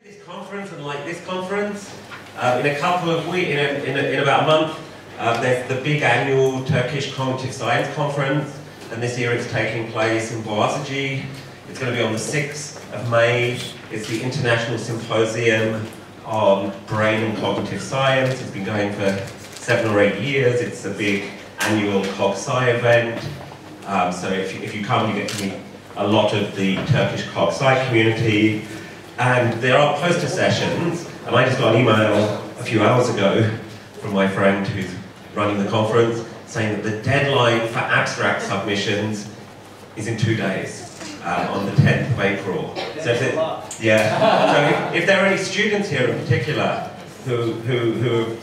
This conference and like this conference, in a couple of weeks, in about a month, there's the big annual Turkish Cognitive Science Conference, and this year it's taking place in Boğaziçi. It's going to be on the 6th of May. It's the International Symposium on Brain and Cognitive Science. It's been going for 7 or 8 years. It's a big annual CogSci event. So if you come, you get to meet a lot of the Turkish CogSci community. And there are poster sessions, and I just got an email a few hours ago from my friend who's running the conference saying that the deadline for abstract submissions is in 2 days, on the 10th of April. So if there are any students here in particular who have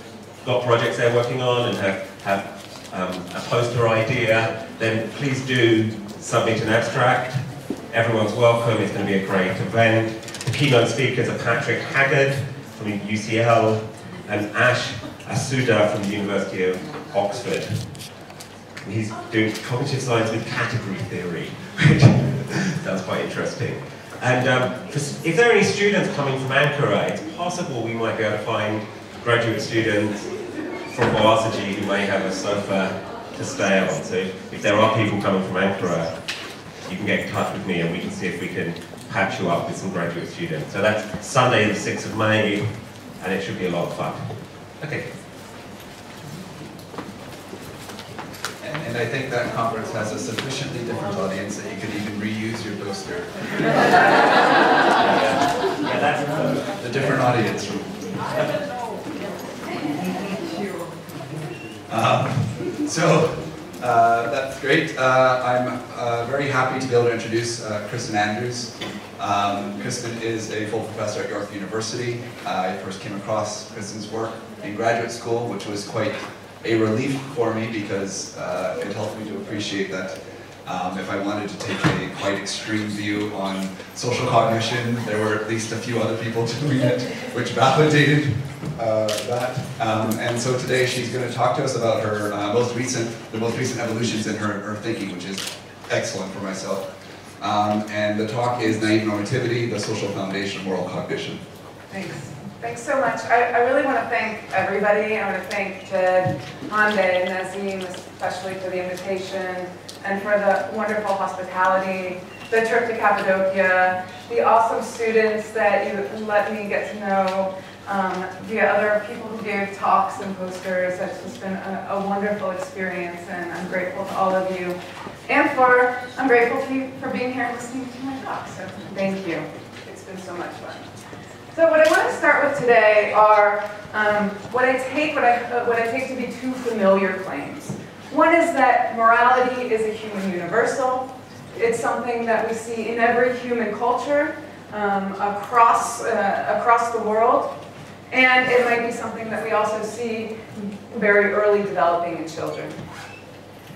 got projects they're working on and have a poster idea, then please do submit an abstract. Everyone's welcome, it's going to be a great event. The keynote speakers are Patrick Haggard from UCL and Ash Asuda from the University of Oxford. He's doing cognitive science with category theory, which sounds quite interesting. And if there are any students coming from Ankara, it's possible we might be able to find graduate students from Boğaziçi who may have a sofa to stay on. So if there are people coming from Ankara, you can get in touch with me and we can see if we can patch you up with some graduate students. So that's Sunday the 6th of May, and it should be a lot of fun. Okay. And I think that conference has a sufficiently different audience that you could even reuse your poster. Yeah, that's the different audience. That's great. I'm very happy to be able to introduce Kristin Andrews. Kristin is a full professor at York University. I first came across Kristin's work in graduate school, which was quite a relief for me because it helped me to appreciate that if I wanted to take a quite extreme view on social cognition, there were at least a few other people doing it, which validated that. And so today she's going to talk to us about her the most recent evolutions in her thinking, which is excellent for myself. And the talk is Naïve Normativity, the Social Foundation of Moral Cognition. Thanks. Thanks so much. I really want to thank everybody. I want to thank Ted, Hande, and Nazim, especially for the invitation, and for the wonderful hospitality, the trip to Cappadocia, the awesome students that you let me get to know, the other people who gave talks and posters. It's just been a wonderful experience, and I'm grateful to all of you. And I'm grateful to you for being here and listening to my talk. So thank you. It's been so much fun. So what I want to start with today are what I take to be two familiar claims. One is that morality is a human universal. It's something that we see in every human culture across the world. And it might be something that we also see very early developing in children.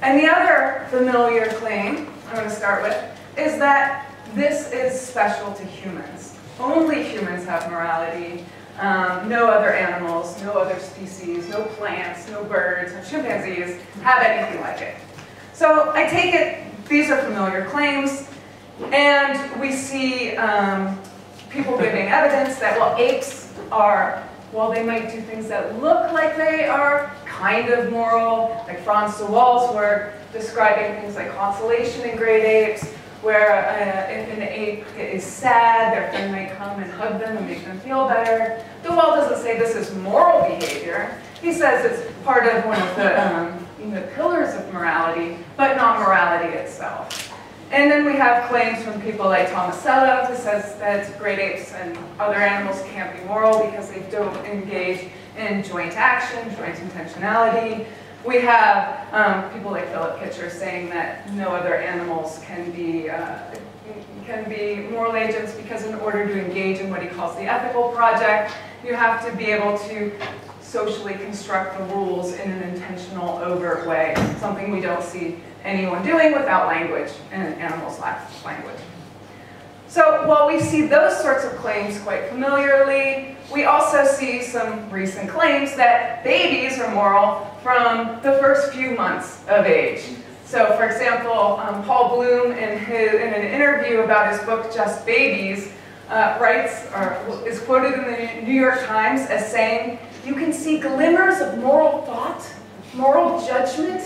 And the other familiar claim I'm going to start with is that this is special to humans. Only humans have morality. No other animals, no other species, no plants, no birds, no chimpanzees have anything like it. So I take it these are familiar claims, and we see people giving evidence that, well, apes are, while they might do things that look like they are kind of moral, like Franz de Waal's work describing things like consolation in great apes, where if an ape is sad, their friend may come and hug them and make them feel better. De Waal doesn't say this is moral behavior. He says it's part of one of the pillars of morality, but not morality itself. And then we have claims from people like Tomasello, who says that great apes and other animals can't be moral because they don't engage in joint action, joint intentionality. We have people like Philip Kitcher saying that no other animals can be moral agents because in order to engage in what he calls the ethical project, you have to be able to socially construct the rules in an intentional, overt way, something we don't see anyone doing without language, and animals lack language. So while we see those sorts of claims quite familiarly, we also see some recent claims that babies are moral from the first few months of age. So for example, Paul Bloom in an interview about his book, Just Babies, is quoted in the New York Times as saying, "You can see glimmers of moral thought, moral judgment,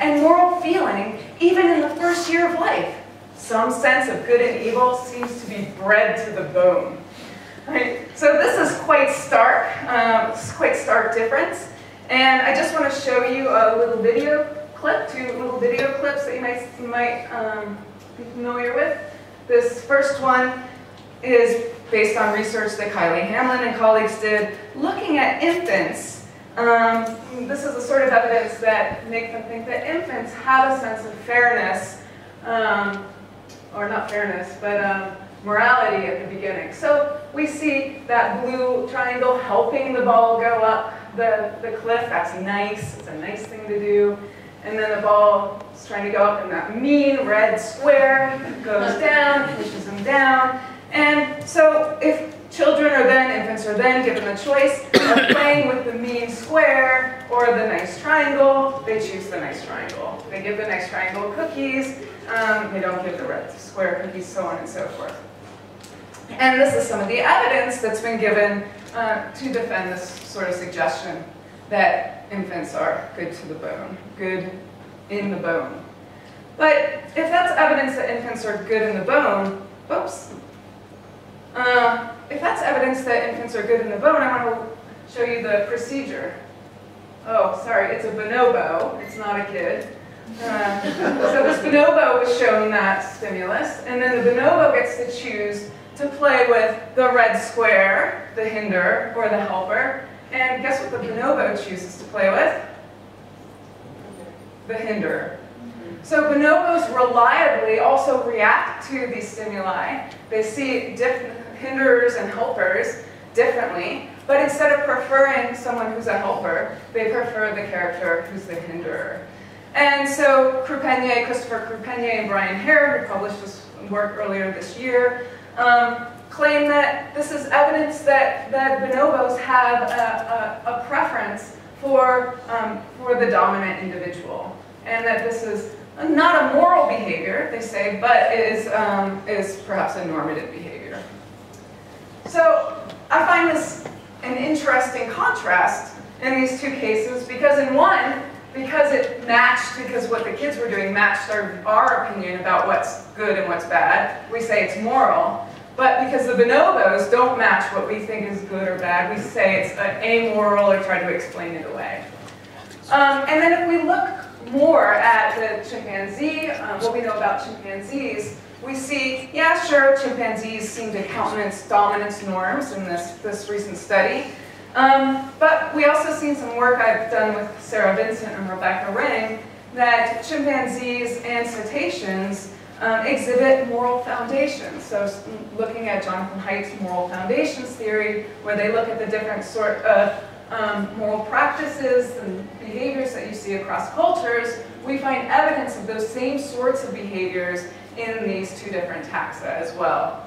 and moral feeling even in the first year of life. Some sense of good and evil seems to be bred to the bone." Right? So this is quite stark difference. And I just want to show you a little video clip, 2 little video clips that you might be familiar with. This first one is based on research that Kylie Hamlin and colleagues did looking at infants. This is the sort of evidence that makes them think that infants have a sense of fairness, or not fairness, but morality at the beginning. So we see that blue triangle helping the ball go up the cliff. That's nice. It's a nice thing to do. And then the ball is trying to go up, and that mean red square goes down, pushes them down. And so if infants are then given the choice of playing with the mean square or the nice triangle, they choose the nice triangle. They give the nice triangle cookies. They don't give the red square cookies, so on and so forth. And this is some of the evidence that's been given to defend this sort of suggestion that infants are good to the bone, good in the bone. But if that's evidence that infants are good in the bone, if that's evidence that infants are good in the bone, I want to show you the procedure. Oh, sorry, it's a bonobo. It's not a kid. So this bonobo was shown that stimulus, and then the bonobo gets to choose to play with the red square, the hinder, or the helper. And guess what the bonobo chooses to play with? The hinder. So bonobos reliably also react to these stimuli. They see hinders and helpers differently, but instead of preferring someone who's a helper, they prefer the character who's the hinderer. And so Christopher Croupennier and Brian Hare, who published this work earlier this year, claim that this is evidence that bonobos have a preference for the dominant individual, and that this is not a moral behavior, they say, but is perhaps a normative behavior. So I find this an interesting contrast in these 2 cases, because in one, because what the kids were doing matched our opinion about what's good and what's bad, we say it's moral. But because the bonobos don't match what we think is good or bad, we say it's amoral or try to explain it away. And then if we look more at the chimpanzee, what we know about chimpanzees, we see, yeah, sure, chimpanzees seem to countenance dominance norms in this recent study. But we also seen some work I've done with Sarah Vincent and Rebecca Ring that chimpanzees and cetaceans exhibit moral foundations. So looking at Jonathan Haidt's moral foundations theory, where they look at the different sort of moral practices and behaviors that you see across cultures, we find evidence of those same sorts of behaviors in these 2 different taxa as well.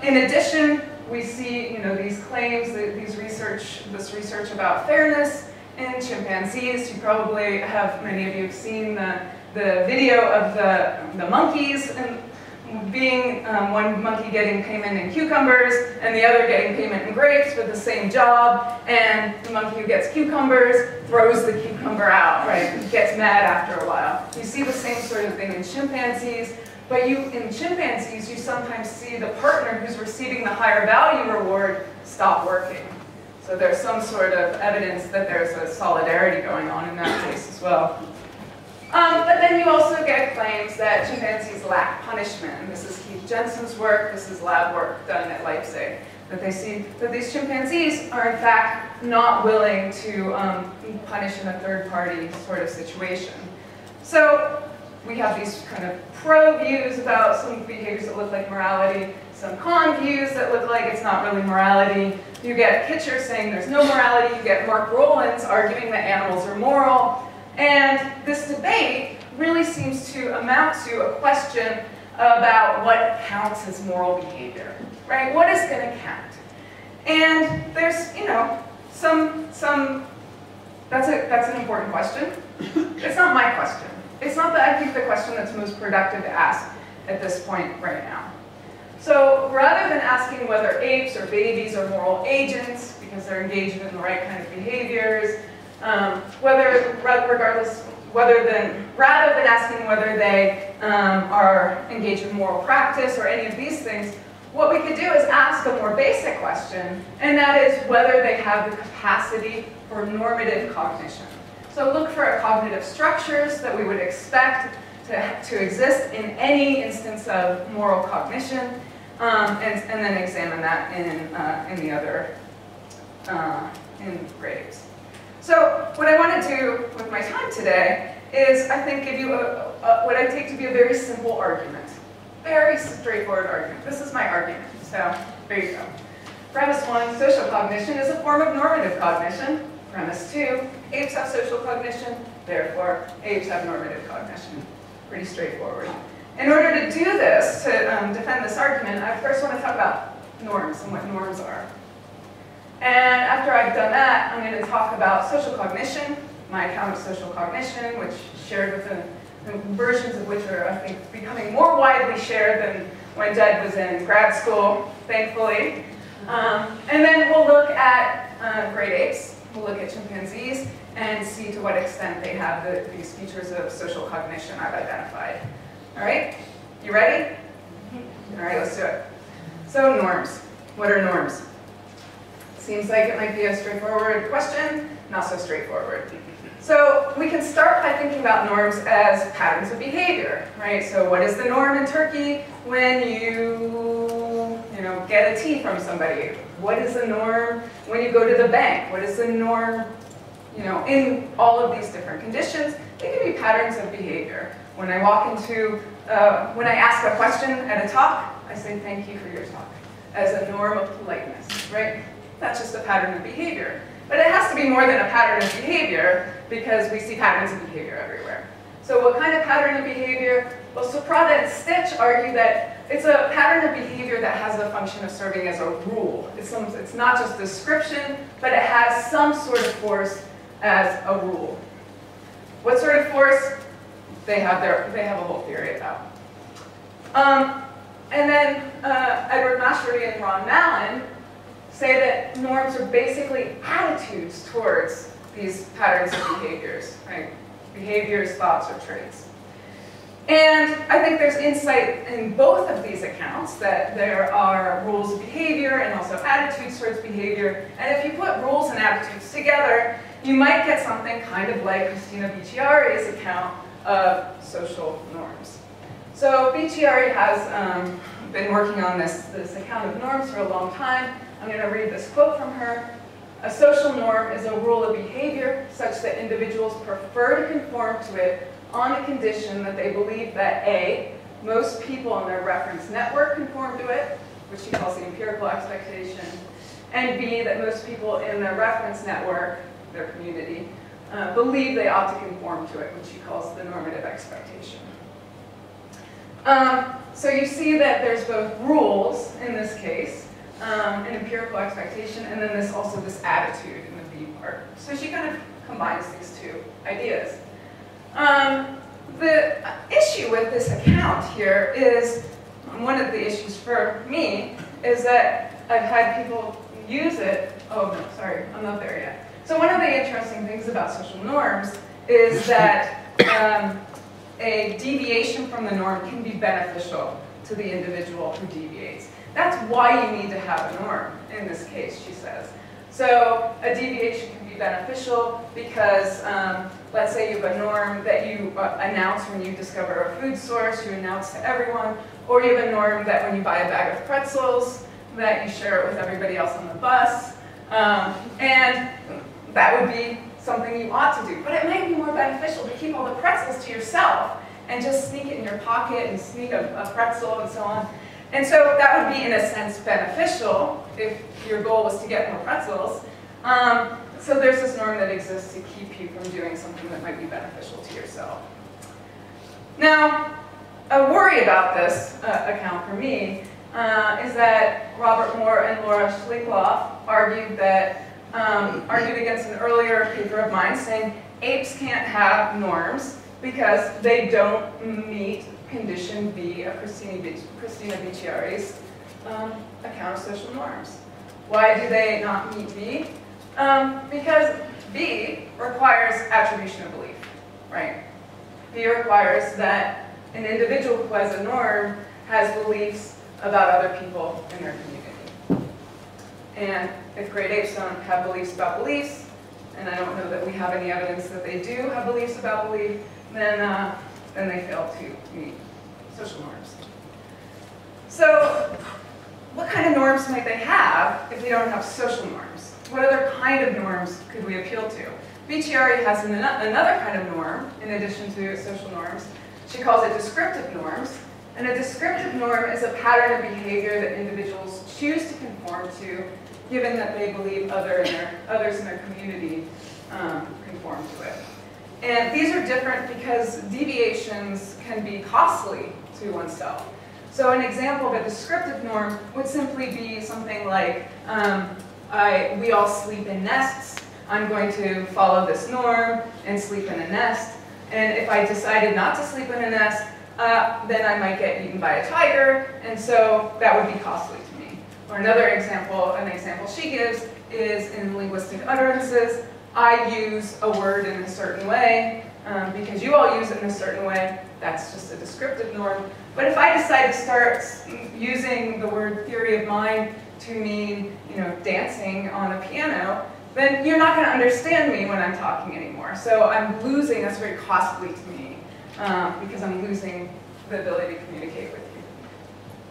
In addition, we see these claims, this research about fairness in chimpanzees. You probably have, many of you have seen the video of the monkeys, and being one monkey getting payment in cucumbers and the other getting payment in grapes for the same job, and the monkey who gets cucumbers throws the cucumber out, right? Gets mad after a while. You see the same sort of thing in chimpanzees, but in chimpanzees you sometimes see the partner who's receiving the higher value reward stop working. So there's some sort of evidence that there's a solidarity going on in that case as well. But then you also get claims that chimpanzees lack punishment. And this is Keith Jensen's work, this is lab work done at Leipzig. That they see that these chimpanzees are in fact not willing to punish in a third-party sort of situation. So we have these kind of pro views about some behaviors that look like morality, some con views that look like it's not really morality. You get Kitcher saying there's no morality, you get Mark Rowlands arguing that animals are moral. And this debate really seems to amount to a question about what counts as moral behavior, right? What is going to count? And there's, that's an important question. It's not my question. It's not I think the question that's most productive to ask at this point right now. So rather than asking whether apes or babies are moral agents because they're engaged in the right kind of behaviors, rather than asking whether they are engaged in moral practice or any of these things, what we could do is ask a more basic question, and that is whether they have the capacity for normative cognition. So look for cognitive structures that we would expect to exist in any instance of moral cognition, and then examine that in the other in grades. So what I want to do with my time today is, I think, give you what I take to be a very simple argument. Very straightforward argument. This is my argument. So there you go. Premise 1, social cognition is a form of normative cognition. Premise 2, apes have social cognition, therefore apes have normative cognition. Pretty straightforward. In order to do this, to defend this argument, I first want to talk about norms and what norms are. And after I've done that, I'm going to talk about social cognition, my account of social cognition, which shared with the versions of which are, I think, becoming more widely shared than when Jed was in grad school, thankfully. And then we'll look at great apes, we'll look at chimpanzees, and see to what extent they have these features of social cognition I've identified. All right? You ready? All right, let's do it. So norms. What are norms? Seems like it might be a straightforward question, not so straightforward. So we can start by thinking about norms as patterns of behavior, right? So what is the norm in Turkey when you get a tea from somebody? What is the norm when you go to the bank? What is the norm, in all of these different conditions? They can be patterns of behavior. When I walk into, when I ask a question at a talk, I say thank you for your talk as a norm of politeness, right? That's just a pattern of behavior. But it has to be more than a pattern of behavior because we see patterns of behavior everywhere. So what kind of pattern of behavior? Well, Prada and Stitch argue that it's a pattern of behavior that has a function of serving as a rule. It's not just description, but it has some sort of force as a rule. What sort of force? They have a whole theory about. And then Edward Mashery and Ron Mallon say that norms are basically attitudes towards these patterns of behaviors, right? Behaviors, thoughts, or traits. And I think there's insight in both of these accounts that there are rules of behavior and also attitudes towards behavior. And if you put rules and attitudes together, you might get something kind of like Kristin Andrews' account of social norms. So Bicciari has been working on this account of norms for a long time. I'm going to read this quote from her. A social norm is a rule of behavior such that individuals prefer to conform to it on the condition that they believe that A, most people in their reference network conform to it, which she calls the empirical expectation, and B, that most people in their reference network, their community, believe they ought to conform to it, which she calls the normative expectation. So you see that there's both rules in this case, an empirical expectation, and then this attitude in the B part. So she kind of combines these two ideas. The issue with this account here is, one of the issues for me, is that I've had people use it. Oh no, sorry, I'm not there yet. So one of the interesting things about social norms is that a deviation from the norm can be beneficial to the individual who deviates. That's why you need to have a norm in this case, she says. So a deviation can be beneficial because, let's say you have a norm that you announce when you discover a food source, you announce to everyone, or you have a norm that when you buy a bag of pretzels, that you share it with everybody else on the bus. And that would be something you ought to do. But it might be more beneficial to keep all the pretzels to yourself and just sneak it in your pocket and sneak a pretzel and so on. And so that would be, in a sense, beneficial if your goal was to get more pretzels. So there's this norm that exists to keep you from doing something that might be beneficial to yourself. Now, a worry about this account for me is that Robert Moore and Laura Schlickloff argued against an earlier paper of mine saying apes can't have norms because they don't meet condition B of Kristina Bicciari's account of social norms. Why do they not meet B? Because B requires attribution of belief, right? B requires that an individual who has a norm has beliefs about other people in their community. And if great apes don't have beliefs about beliefs, and I don't know that we have any evidence that they do have beliefs about belief, then they fail to meet social norms. So what kind of norms might they have if they don't have social norms? What other kind of norms could we appeal to? Bicciari has another kind of norm in addition to social norms. She calls it descriptive norms. And a descriptive norm is a pattern of behavior that individuals choose to conform to, given that they believe others in their community conform to it. And these are different because deviations can be costly to oneself. So an example of a descriptive norm would simply be something like, we all sleep in nests. I'm going to follow this norm and sleep in a nest. And if I decided not to sleep in a nest, then I might get eaten by a tiger, and so that would be costly to me. Or another example, an example she gives is in linguistic utterances. I use a word in a certain way because you all use it in a certain way. That's just a descriptive norm. But if I decide to start using the word theory of mind to mean, dancing on a piano, then you're not going to understand me when I'm talking anymore. So I'm losing, that's very costly to me because I'm losing the ability to communicate with you.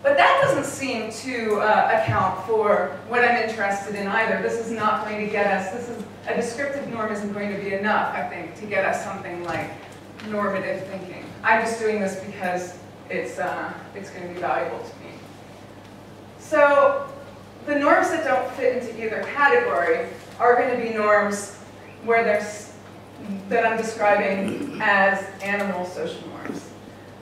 But that doesn't seem to account for what I'm interested in either. This is not going to get us, a descriptive norm isn't going to be enough, I think, to get us something like normative thinking. I'm just doing this because it's going to be valuable to me. So the norms that don't fit into either category are going to be norms where that I'm describing as animal social norms.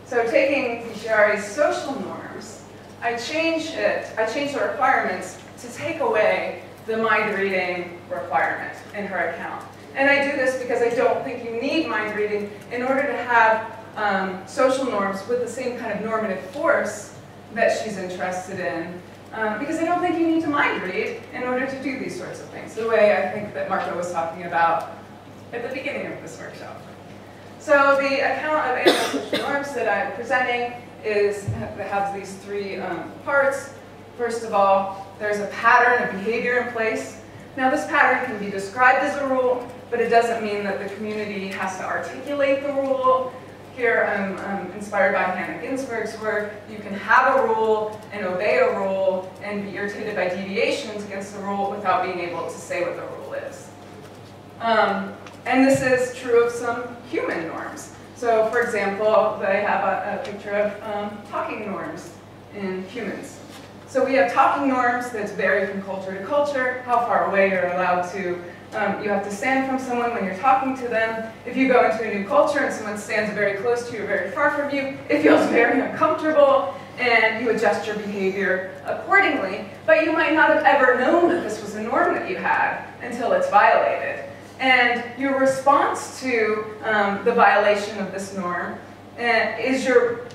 So taking Bicciari's social norms, I change the requirements to take away the mind reading requirement in her account. And I do this because I don't think you need mind reading in order to have social norms with the same kind of normative force that she's interested in. Because I don't think you need to mind read in order to do these sorts of things, the way I think that Marco was talking about at the beginning of this workshop. So the account of animal social norms that I'm presenting has these three parts. First of all, there's a pattern of behavior in place. Now this pattern can be described as a rule, but it doesn't mean that the community has to articulate the rule. Here I'm inspired by Hannah Ginsberg's work. You can have a rule and obey a rule and be irritated by deviations against the rule without being able to say what the rule is. And this is true of some human norms. So for example, they have a picture of talking norms in humans. So we have talking norms that vary from culture to culture, how far away you're allowed to. You have to stand from someone when you're talking to them. If you go into a new culture and someone stands very close to you or very far from you, it feels very uncomfortable, and you adjust your behavior accordingly. But you might not have ever known that this was a norm that you had until it's violated. And your response to the violation of this norm is your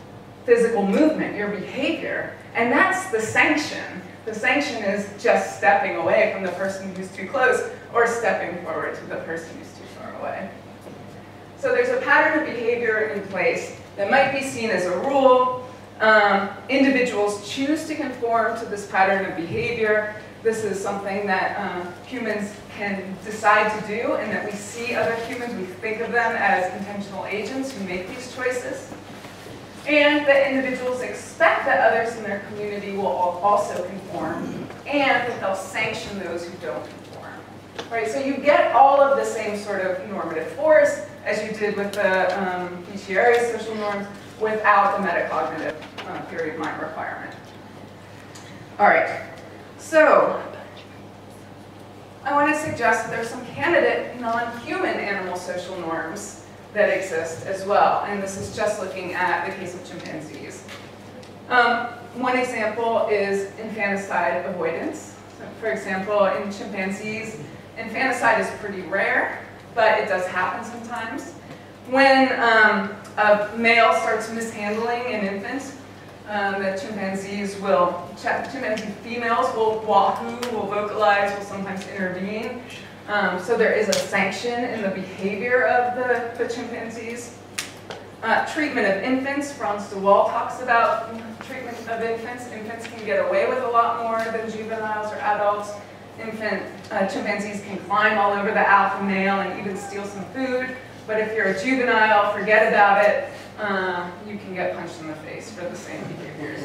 physical movement, your behavior. And that's the sanction. The sanction is just stepping away from the person who's too close or stepping forward to the person who's too far away. So there's a pattern of behavior in place that might be seen as a rule. Individuals choose to conform to this pattern of behavior. This is something that humans can decide to do, and that we see other humans, we think of them as intentional agents who make these choices. And that individuals expect that others in their community will also conform, and that they'll sanction those who don't conform. Right? So you get all of the same sort of normative force as you did with the Bicciari social norms without the metacognitive theory of mind requirement. All right. So I want to suggest that there's some candidate non-human animal social norms that exist as well, and this is just looking at the case of chimpanzees. One example is infanticide avoidance. So for example, in chimpanzees, infanticide is pretty rare, but it does happen sometimes. When a male starts mishandling an infant, that chimpanzee females will wahoo, will vocalize, will sometimes intervene. So there is a sanction in the behavior of the chimpanzees. Treatment of infants, Frans de Waal talks about treatment of infants. Infants can get away with a lot more than juveniles or adults. Chimpanzees can climb all over the alpha male and even steal some food. But if you're a juvenile, forget about it. You can get punched in the face for the same behaviors.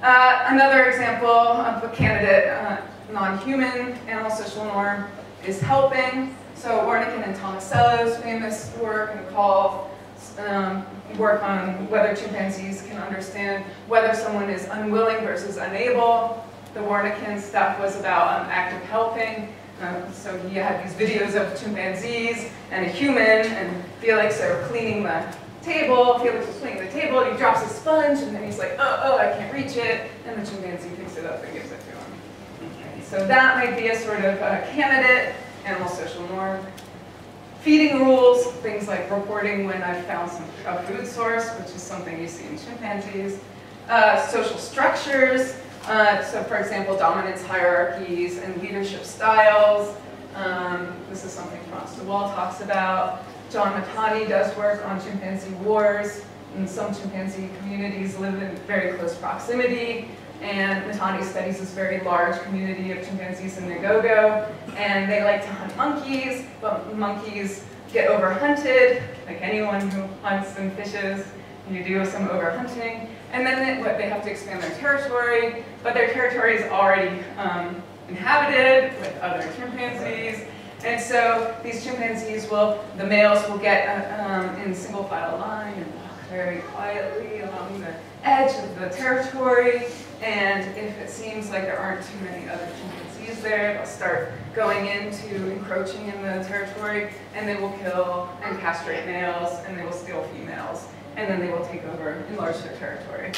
Another example of a candidate non-human animal social norm is helping. So Wernicke and Tomasello's famous work involve work on whether chimpanzees can understand whether someone is unwilling versus unable. The Wernicke stuff was about active helping. So he had these videos of chimpanzees and a human, and Felix are cleaning the table. Felix is cleaning the table, and he drops a sponge, and then he's like, oh, I can't reach it, and the chimpanzee picks it up and gives it to him. Okay, so that might be a sort of candidate animal social norm. Feeding rules, things like reporting when I've found a food source, which is something you see in chimpanzees. Social structures, so for example, dominance hierarchies and leadership styles. This is something Frans de Waal talks about. John Matani does work on chimpanzee wars, and some chimpanzee communities live in very close proximity. And Matani studies this very large community of chimpanzees in Ngogo, and they like to hunt monkeys, but monkeys get overhunted, like anyone who hunts and fishes, you do some overhunting, and then they have to expand their territory, but their territory is already inhabited with other chimpanzees, and so these chimpanzees the males will get in single file line and walk very quietly along the edge of the territory. And if it seems like there aren't too many other chimpanzees there, they'll start going into encroaching in the territory, and they will kill and castrate males, and they will steal females, and then they will take over, enlarge their territory.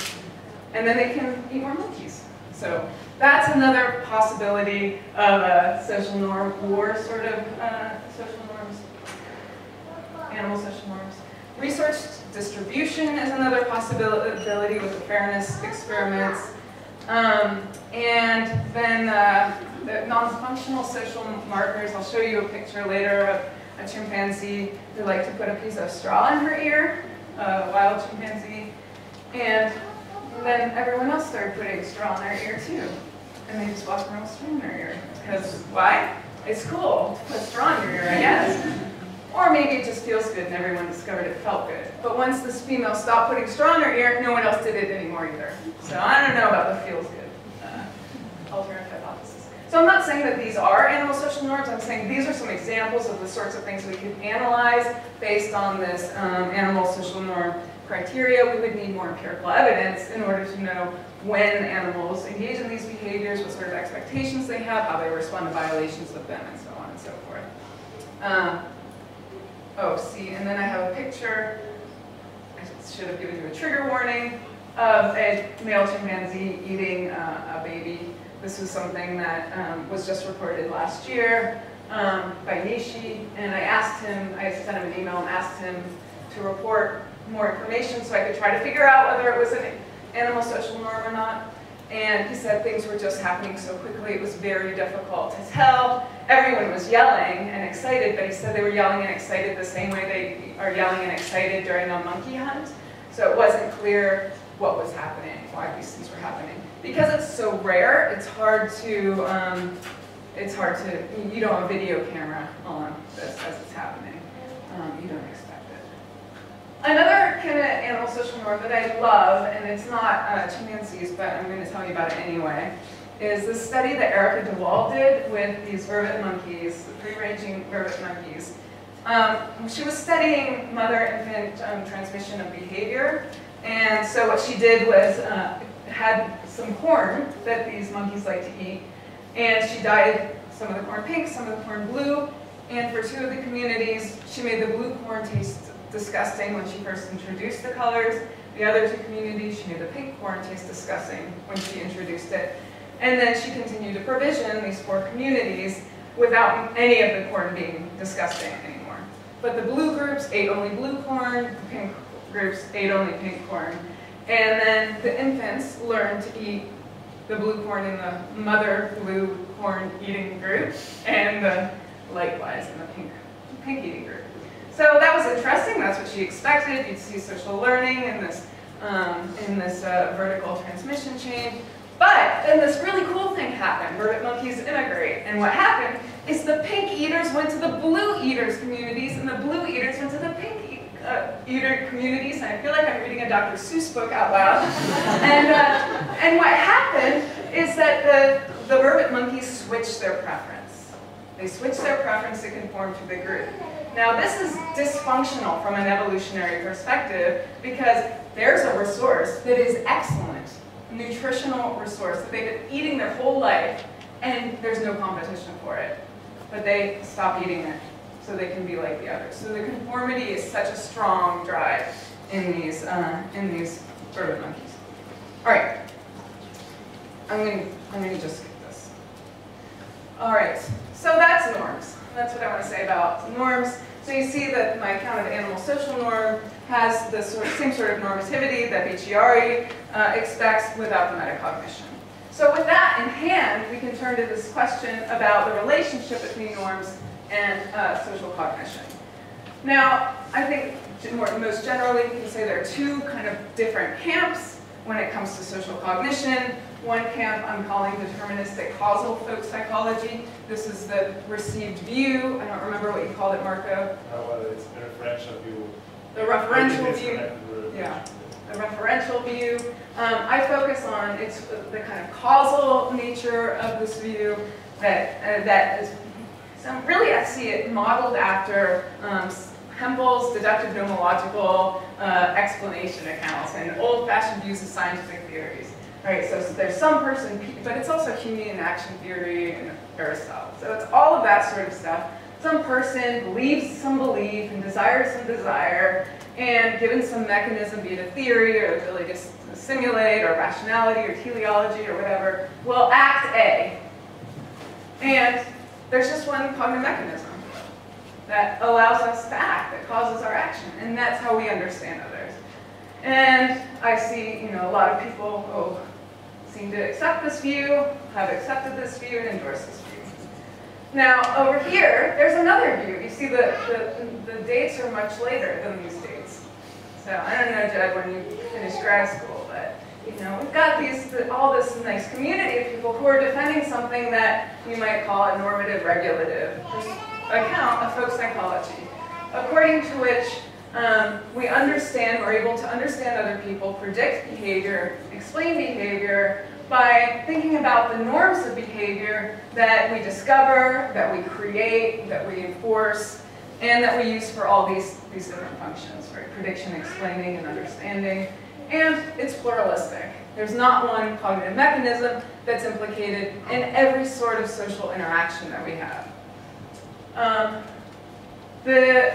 And then they can eat more monkeys. So that's another possibility of a social norm war sort of social norms, animal social norms. Research distribution is another possibility with the fairness experiments. And then the non-functional social markers, I'll show you a picture later of a chimpanzee who liked to put a piece of straw in her ear, a wild chimpanzee, and then everyone else started putting straw in their ear too. And they just walked around with straw in their ear. Because why? It's cool to put straw in your ear, I guess. Or maybe it just feels good and everyone discovered it felt good. But once this female stopped putting straw in her ear, no one else did it anymore either. So I don't know about the feels good alternative hypothesis. So I'm not saying that these are animal social norms. I'm saying these are some examples of the sorts of things we could analyze based on this animal social norm criteria. We would need more empirical evidence in order to know when animals engage in these behaviors, what sort of expectations they have, how they respond to violations of them, and so on and so forth. And then I have a picture, I should have given you a trigger warning, of a male chimpanzee eating a baby. This was something that was just reported last year by Nishi, and I sent him an email and asked him to report more information so I could try to figure out whether it was an animal social norm or not. And he said things were just happening so quickly, it was very difficult to tell. Everyone was yelling and excited, but he said they were yelling and excited the same way they are yelling and excited during a monkey hunt. So it wasn't clear what was happening, why these things were happening. Because it's so rare, it's hard to, you don't have a video camera on this as it's happening. You don't expect it. Another kind of animal social norm that I love, and it's not chimpanzees, but I'm going to tell you about it anyway, is this study that Erica DeWall did with these vervet monkeys, free-ranging vervet monkeys. She was studying mother-infant transmission of behavior, and so what she did was had some corn that these monkeys like to eat, and she dyed some of the corn pink, some of the corn blue, and for two of the communities, she made the blue corn taste disgusting when she first introduced the colors. The other two communities, she made the pink corn taste disgusting when she introduced it. And then she continued to provision these 4 communities without any of the corn being disgusting anymore. But the blue groups ate only blue corn, the pink groups ate only pink corn. And then the infants learn to eat the blue corn in the mother blue corn eating group, and likewise in the pink eating group. So that was interesting. That's what she expected. You'd see social learning in this vertical transmission chain. But then this really cool thing happened. Vervet monkeys immigrate. And what happened is the pink eaters went to the blue eaters communities, and the blue eaters went to the pink eater communities. And I feel like I'm reading a Dr. Seuss book out loud. And what happened is that the vervet monkeys switched their preference. They switched their preference to conform to the group. Now this is dysfunctional from an evolutionary perspective because there's a resource that is excellent, nutritional resource that they've been eating their whole life, and there's no competition for it. But they stop eating it so they can be like the others. So the conformity is such a strong drive in these vervet monkeys. All right, I'm going to just skip this. All right, so that's norms. That's what I want to say about norms. So you see that my account of animal social norm has the same sort of normativity that Bicchiari expects without the metacognition. So with that in hand, we can turn to this question about the relationship between norms and social cognition. Now, I think most generally we can say there are two kind of different camps when it comes to social cognition. One camp I'm calling deterministic causal folk psychology. This is the received view. I don't remember what you called it, Marco. Well, it's the referential view. The referential view. Yeah, the referential view. I focus on the kind of causal nature of this view that is really I see it modeled after Hempel's deductive nomological explanation accounts and old-fashioned views of scientific theories. All right, so there's some person, but it's also Humean action theory and Aristotle. So it's all of that sort of stuff. Some person believes some belief and desires some desire, and given some mechanism, be it a theory or the ability to simulate or rationality or teleology or whatever, will act A. And there's just one cognitive mechanism that allows us to act, that causes our action, and that's how we understand others. And I see, a lot of people seem to accept this view, have accepted this view, and endorse this view. Now, over here, there's another view. You see the dates are much later than these dates. So I don't know, Jed, when you finished grad school, but we've got all this nice community of people who are defending something that you might call a normative regulative account of folk psychology, according to which we're able to understand other people, predict behavior, explain behavior by thinking about the norms of behavior that we discover, that we create, that we enforce, and that we use for all these different functions, right? Prediction, explaining, and understanding. And it's pluralistic. There's not one cognitive mechanism that's implicated in every sort of social interaction that we have. The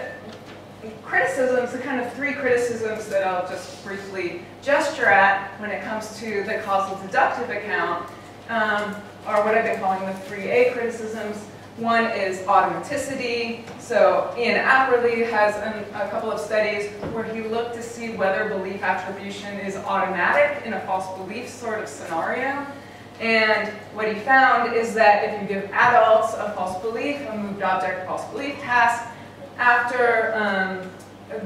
criticisms, the kind of three criticisms that I'll just briefly gesture at when it comes to the causal deductive account are what I've been calling the 3A criticisms. One is automaticity. So Ian Apperly has a couple of studies where he looked to see whether belief attribution is automatic in a false belief sort of scenario. And what he found is that if you give adults a false belief, a moved object false belief task, after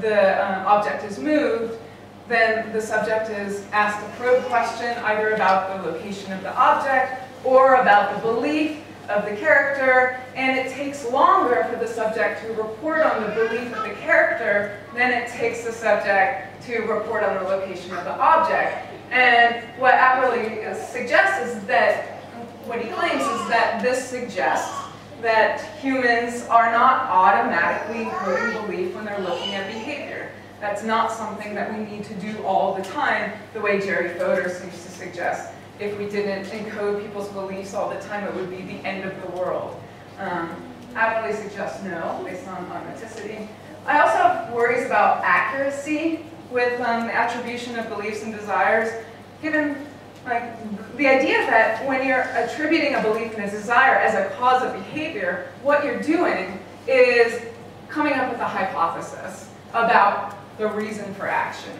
the object is moved, then the subject is asked a probe question either about the location of the object or about the belief of the character, and it takes longer for the subject to report on the belief of the character than it takes the subject to report on the location of the object. And what Apperly suggests is that, what he claims is that this suggests that humans are not automatically encoding belief when they're looking at behavior. That's not something that we need to do all the time, the way Jerry Fodor seems to suggest. If we didn't encode people's beliefs all the time, it would be the end of the world. Apperly suggests no, based on automaticity. I also have worries about accuracy with the attribution of beliefs and desires, given the idea that when you're attributing a belief and a desire as a cause of behavior, what you're doing is coming up with a hypothesis about the reason for action.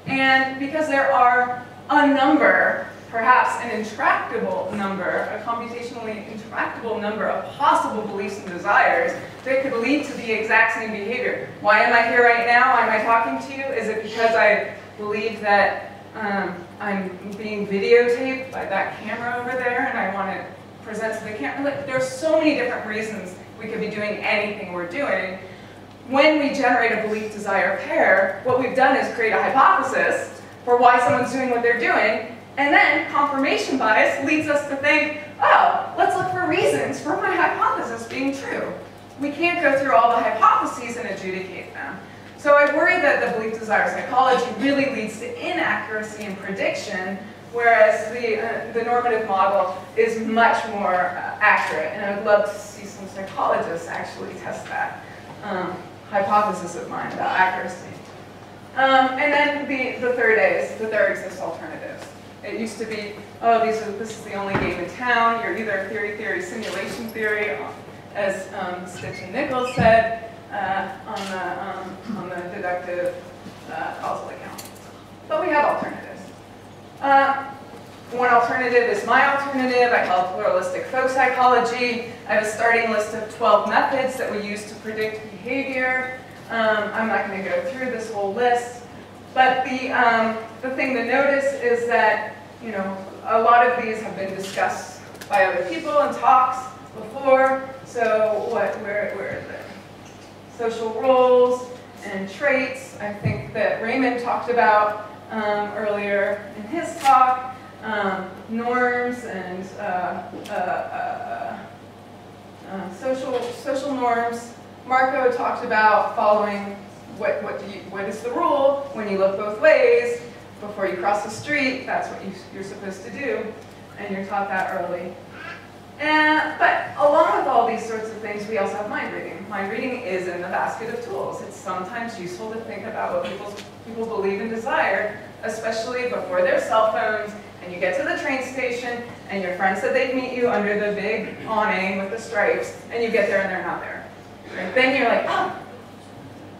And because there are a number, perhaps an intractable number, a computationally intractable number of possible beliefs and desires that could lead to the exact same behavior. Why am I here right now? Why am I talking to you? Is it because I believe that I'm being videotaped by that camera over there and I want to present to the camera? Like, there's so many different reasons we could be doing anything we're doing. When we generate a belief-desire pair, what we've done is create a hypothesis for why someone's doing what they're doing, and then confirmation bias leads us to think, oh, let's look for reasons for my hypothesis being true. We can't go through all the hypotheses and adjudicate them. So I worry that the belief-desire psychology really leads to inaccuracy in prediction, whereas the normative model is much more accurate. And I would love to see some psychologists actually test that hypothesis of mine about accuracy. And then the third A is that there exist alternatives. It used to be, oh, this is the only game in town. You're either theory, simulation theory, as Stitch and Nichols said on the deductive causal account. But we have alternatives. One alternative is my alternative. I call it pluralistic folk psychology. I have a starting list of 12 methods that we use to predict behavior. I'm not going to go through this whole list, but the thing to notice is that, you know, a lot of these have been discussed by other people in talks before. So where are the social roles and traits? I think that Raymond talked about earlier in his talk. Norms and social norms. Marco talked about following what is the rule when you look both ways before you cross the street. That's what you're supposed to do, and you're taught that early. But along with all these sorts of things, we also have mind reading. Mind reading is in the basket of tools. It's sometimes useful to think about what people believe and desire, especially before their cell phones, and you get to the train station, and your friend said they'd meet you under the big awning with the stripes, and you get there and they're not there. And then you're like, oh,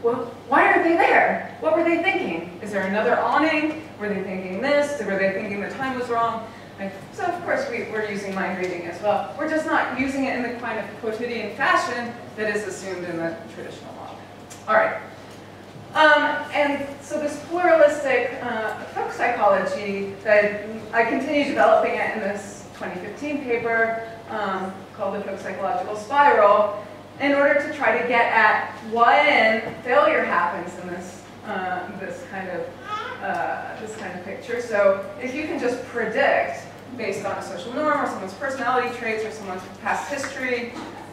well, why aren't they there? What were they thinking? Is there another awning? Were they thinking this? Were they thinking the time was wrong? So of course we're using mind reading as well. We're just not using it in the kind of quotidian fashion that is assumed in the traditional model. All right. And so this pluralistic folk psychology, that I continue developing it in this 2015 paper called the Folk Psychological Spiral, in order to try to get at when failure happens in this kind of picture. So if you can just predict based on a social norm or someone's personality traits or someone's past history,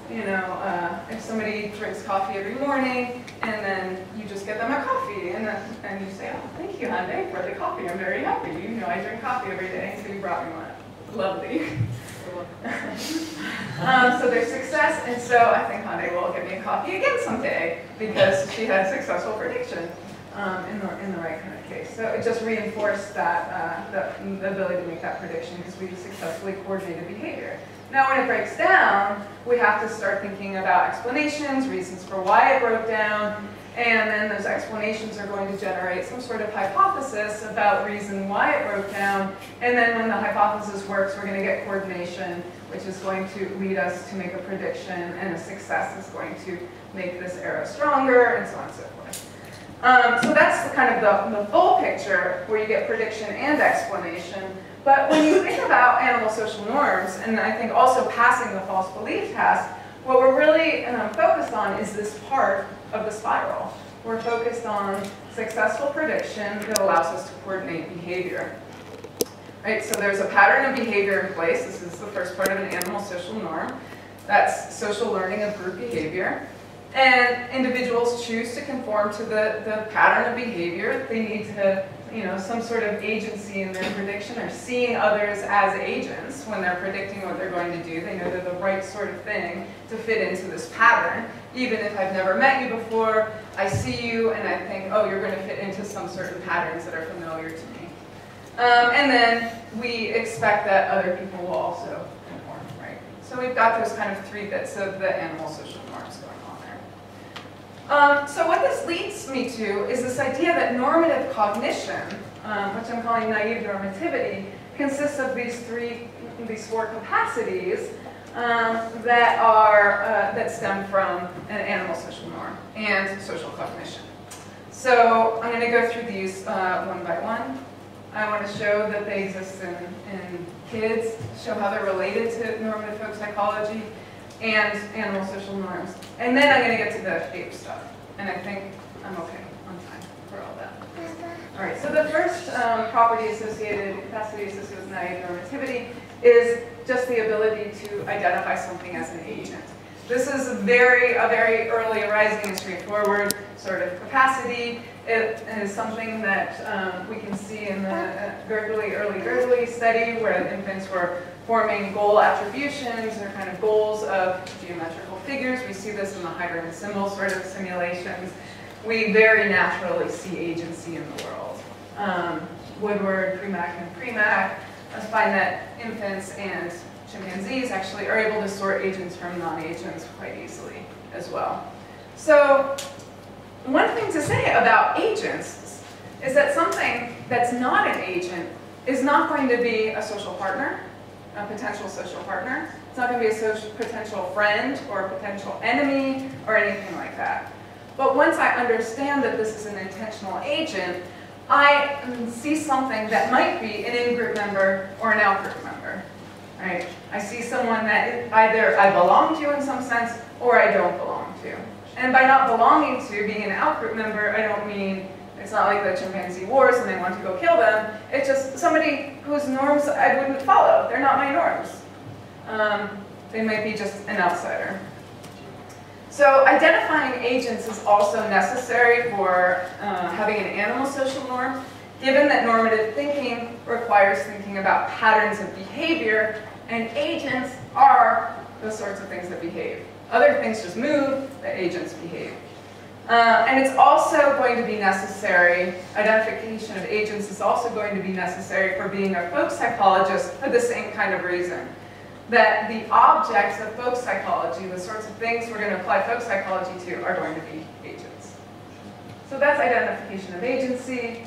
you know, if somebody drinks coffee every morning and then you just get them a coffee and you say, oh, thank you, Hyundai, for the coffee. I'm very happy. You know, I drink coffee every day, so you brought me one. Lovely. So there's success, and so I think Hyundai will give me a coffee again someday because she had successful prediction in the right kind of case. So it just reinforced that the ability to make that prediction because we successfully coordinated behavior. Now when it breaks down, we have to start thinking about explanations, reasons for why it broke down, and then those explanations are going to generate some sort of hypothesis about reason why it broke down, and then when the hypothesis works, we're going to get coordination, which is going to lead us to make a prediction, and a success is going to make this arrow stronger, and so on and so forth. So that's kind of the full picture, where you get prediction and explanation. But when you think about animal social norms, and I think also passing the false belief test, what we're really focused on is this part of the spiral. We're focused on successful prediction that allows us to coordinate behavior. Right, so there's a pattern of behavior in place. This is the first part of an animal social norm. That's social learning of group behavior. And individuals choose to conform to the pattern of behavior. They need to, you know, some sort of agency in their prediction, or seeing others as agents when they're predicting what they're going to do. They know they're the right sort of thing to fit into this pattern. Even if I've never met you before, I see you and I think, oh, you're going to fit into some certain patterns that are familiar to me. And then we expect that other people will also conform, right? So we've got those kind of three bits of the animal social norms going on So what this leads me to is this idea that normative cognition, which I'm calling naive normativity, consists of these four capacities that stem from an animal social norm and social cognition. So I'm going to go through these one by one. I want to show that they exist in kids, show how they're related to normative folk psychology and animal social norms. And then I'm going to get to the ape stuff. And I think I'm okay on time for all that. All right, so the first capacity associated with naive normativity is just the ability to identify something as an agent. This is a very early arising and straightforward sort of capacity. It is something that we can see in the early Gergely study where infants were forming goal attributions or kind of goals of geometrical figures. We see this in the hydrogen and symbol sort of simulations. We very naturally see agency in the world. Woodward, Premack, and Premack find that infants and chimpanzees actually are able to sort agents from non-agents quite easily as well. So one thing to say about agents is that something that's not an agent is not going to be a social partner, a potential social partner. It's not going to be a potential friend or a potential enemy or anything like that. But once I understand that this is an intentional agent, I see something that might be an in-group member or an out-group member. Right? I see someone that either I belong to in some sense or I don't belong to. And by not belonging to, being an out-group member, I don't mean it's not like the chimpanzee wars and I want to go kill them. It's just somebody whose norms I wouldn't follow. They're not my norms. They might be just an outsider. So identifying agents is also necessary for having an animal social norm, given that normative thinking requires thinking about patterns of behavior, and agents are the sorts of things that behave. Other things just move, the agents behave. And it's also going to be necessary, identification of agents is also going to be necessary for being a folk psychologist for the same kind of reason. That the objects of folk psychology, the sorts of things we're going to apply folk psychology to, are going to be agents. So that's identification of agency,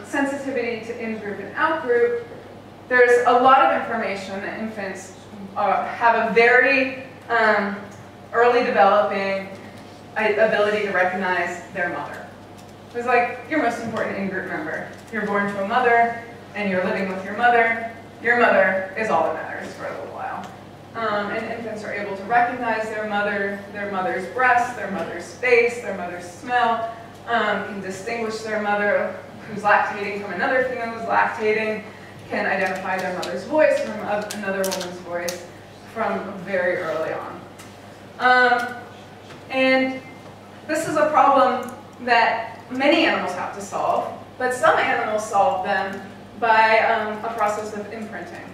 sensitivity to in-group and out-group. There's a lot of information that infants have a very early developing ability to recognize their mother. It's like your most important in-group member. You're born to a mother, and you're living with your mother. Your mother is all that matters for a little while. And infants are able to recognize their mother's breast, their mother's face, their mother's smell, can distinguish their mother who's lactating from another female who's lactating, can identify their mother's voice from another woman's voice from very early on. And this is a problem that many animals have to solve, but some animals solve them by a process of imprinting,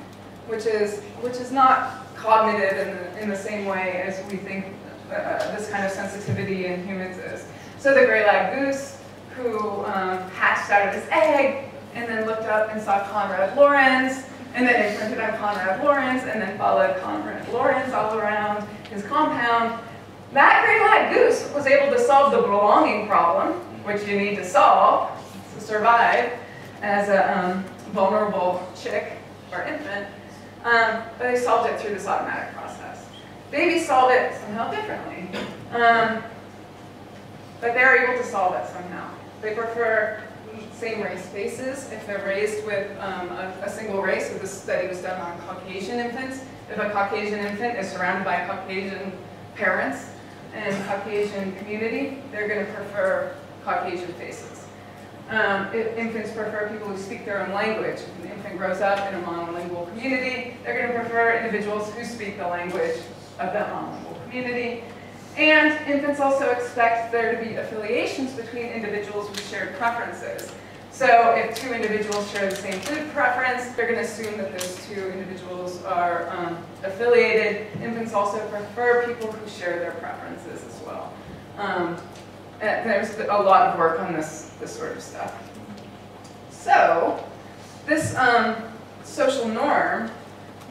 which is not cognitive in the same way as we think this kind of sensitivity in humans is. So the gray-lag goose, who hatched out of his egg, and then looked up and saw Konrad Lorenz, and then imprinted on Konrad Lorenz, and then followed Konrad Lorenz all around his compound. That gray-lag goose was able to solve the belonging problem, which you need to solve to survive as a vulnerable chick or infant, but they solved it through this automatic process. Babies solve it somehow differently, but they're able to solve it somehow. They prefer same-race faces if they're raised with a single race. So this study was done on Caucasian infants. If a Caucasian infant is surrounded by Caucasian parents and Caucasian community, they're going to prefer Caucasian faces. If infants prefer people who speak their own language. If an infant grows up in a monolingual community, they're going to prefer individuals who speak the language of that monolingual community. And infants also expect there to be affiliations between individuals with shared preferences. So if two individuals share the same food preference, they're going to assume that those two individuals are affiliated. Infants also prefer people who share their preferences as well. There's a lot of work on this sort of stuff. So this social norm,